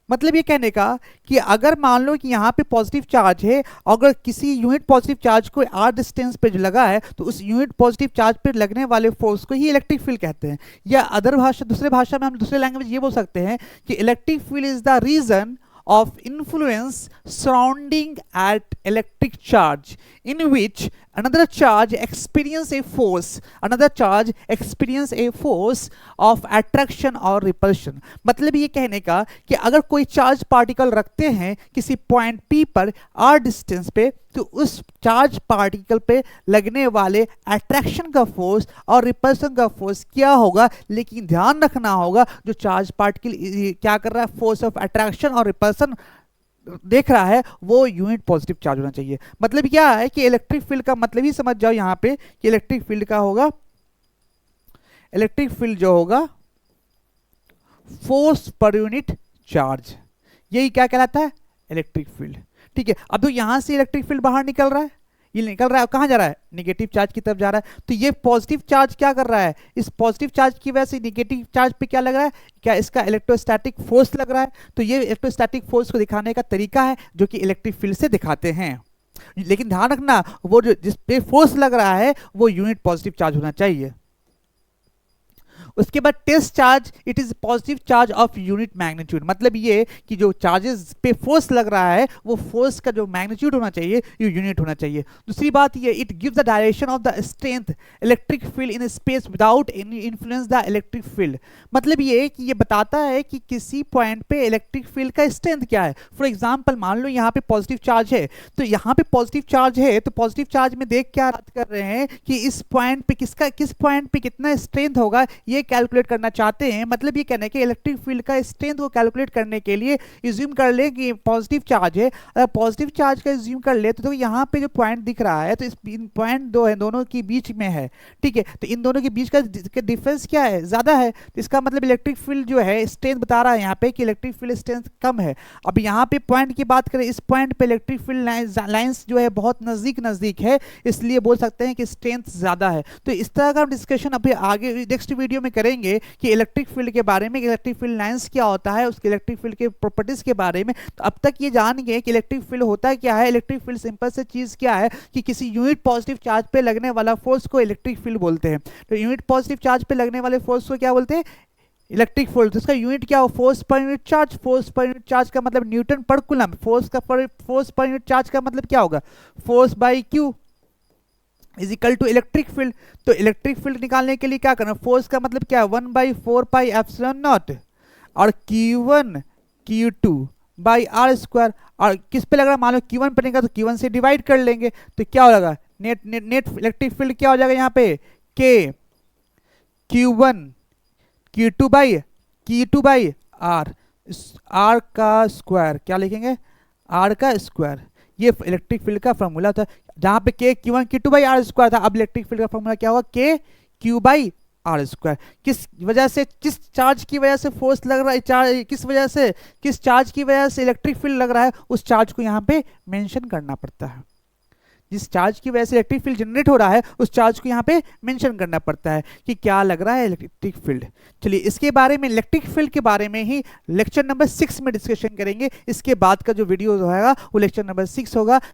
मतलब ये कहने का कि अगर मान लो कि यहाँ पे पॉजिटिव चार्ज है, अगर किसी यूनिट पॉजिटिव चार्ज को r डिस्टेंस पे जो लगा है, तो उस यूनिट पॉजिटिव चार्ज पे लगने वाले फोर्स को ही इलेक्ट्रिक फील्ड कहते हैं। या अदर भाषा, दूसरे भाषा में हम दूसरे लैंग्वेज ये बोल सकते हैं कि electric field is the region of influence surrounding at electric charge in which another charge experience a force of attraction or repulsion। मतलब ये कहने का कि अगर कोई चार्ज पार्टिकल रखते हैं किसी पॉइंट P पर r डिस्टेंस पे, तो उस चार्ज पार्टिकल पे लगने वाले अट्रैक्शन का फोर्स और रिपल्शन का फोर्स क्या होगा। लेकिन ध्यान रखना होगा, जो चार्ज पार्टिकल क्या कर रहा है, फोर्स ऑफ अट्रैक्शन और रिपल्शन देख रहा है, वो यूनिट पॉजिटिव चार्ज होना चाहिए। मतलब क्या है कि इलेक्ट्रिक फील्ड का मतलब ही समझ जाओ यहाँ पे कि इलेक्ट्रिक फील्ड का होगा, इलेक्ट्रिक फील्ड जो होगा फोर्स पर यूनिट चार्ज, यही क्या कहलाता है, इलेक्ट्रिक फील्ड। ठीक है, अब तो यहां से इलेक्ट्रिक फील्ड बाहर निकल रहा है, ये निकल रहा है, कहां जा रहा है, नेगेटिव चार्ज की तरफ जा रहा है। तो ये पॉजिटिव चार्ज क्या कर रहा है, इस पॉजिटिव चार्ज की वजह से नेगेटिव चार्ज पे क्या लग रहा है, क्या इसका इलेक्ट्रोस्टैटिक फोर्स लग रहा है। तो ये इलेक्ट्रोस्टैटिक फोर्स को दिखाने का तरीका है जो कि इलेक्ट्रिक फील्ड से दिखाते हैं। लेकिन ध्यान रखना, वो जो जिस पे फोर्स लग रहा है वो यूनिट पॉजिटिव चार्ज होना चाहिए। उसके बाद test charge, it is positive charge of unit magnitude, मतलब ये कि जो चार्जेस पे फोर्स लग रहा है वो फोर्स का जो मैग्नीट्यूड होना चाहिए ये यूनिट होना चाहिए। दूसरी बात ये, it gives the direction of the strength electric field in space without any influence the electric field, मतलब ये कि ये बताता है कि किसी पॉइंट पे इलेक्ट्रिक फील्ड का स्ट्रेंथ क्या है। फॉर एग्जांपल मान लो यहाँ पे पॉजिटिव चार्ज है, तो यहाँ पे पॉजिटिव चार्ज है, तो पॉजिटिव चार्ज में देख क्या बात कर रहे हैं कि इस पॉइंट पे किस पॉइंट पे कितना स्ट्रेंथ होगा ये कैलकुलेट करना चाहते हैं। मतलब ये कहना है कि इलेक्ट्रिक फील्ड का स्ट्रेंथ को कैलकुलेट करने के लिए इज्यूम कर ले कि पॉजिटिव चार्ज है, अगर पॉजिटिव चार्ज का इज्यूम कर ले तो यहाँ पे जो पॉइंट दिख रहा है तो इस पॉइंट दो है दोनों के बीच में है, ठीक है, तो इन दोनों के बीच का डिफरेंस क्या है, ज्यादा है, तो इसका मतलब इलेक्ट्रिक फील्ड जो है स्ट्रेंथ बता रहा है यहाँ पे कि इलेक्ट्रिक फील्ड स्ट्रेंथ कम है। अब यहाँ पे पॉइंट की बात करें, इस पॉइंट पे इलेक्ट्रिक फील्ड लाइंस जो है बहुत नजदीक है, इसलिए बोल सकते हैं कि स्ट्रेंथ ज्यादा है। तो इस तरह का डिस्कशन अभी आगे नेक्स्ट वीडियो में करेंगे कि इलेक्ट्रिक फील्ड के बारे में, इलेक्ट्रिक फील्ड लाइंस क्या होता है, उसके इलेक्ट्रिक फील्ड के प्रॉपर्टीज के बारे में। तो अब तक ये जान गए कि इलेक्ट्रिक फील्ड होता क्या है। इलेक्ट्रिक फील्ड सिंपल से चीज क्या है कि किसी यूनिट पॉजिटिव चार्ज पे लगने वाला फोर्स को इलेक्ट्रिक फील्ड बोलते हैं। तो यूनिट पॉजिटिव चार्ज पे लगने वाले फोर्स को क्या बोलते हैं, इलेक्ट्रिक फोर्स। इसका यूनिट क्या हो, फोर्स पर यूनिट चार्ज। फोर्स पर यूनिट चार्ज का मतलब न्यूटन पर कूलम। फोर्स पर यूनिट चार्ज का मतलब क्या होगा, force by Q is equal to electric field. तो इलेक्ट्रिक फील्ड निकालने के लिए क्या करना, फोर्स का मतलब क्या है 1/4πε0 और Q1 Q2 by are square. और किस पे लग रहा है, मान लो Q1 पड़ेगा तो Q1 से डिवाइड कर लेंगे, तो क्या हो जाएगा नेट इलेक्ट्रिक फील्ड क्या हो जाएगा यहाँ पे K Q1 Q2 by r का स्क्वायर, क्या लिखेंगे आर का स्क्वायर। ये इलेक्ट्रिक फील्ड का फॉर्मूला था, जहां पे K Q1 Q2 by are square था। अब इलेक्ट्रिक फील्ड का फॉर्मूला क्या होगा, K Q by are square. किस वजह से, किस चार्ज की वजह से फोर्स लग रहा है, किस चार्ज की वजह से इलेक्ट्रिक फील्ड लग रहा है, उस चार्ज को यहाँ पे मेंशन करना पड़ता है। जिस चार्ज की वजह से इलेक्ट्रिक फील्ड जनरेट हो रहा है उस चार्ज को यहाँ पे मेंशन करना पड़ता है कि क्या लग रहा है इलेक्ट्रिक फील्ड। चलिए इसके बारे में, इलेक्ट्रिक फील्ड के बारे में ही लेक्चर नंबर 6 में डिस्कशन करेंगे। इसके बाद का जो वीडियो होगा वो लेक्चर नंबर 6 होगा।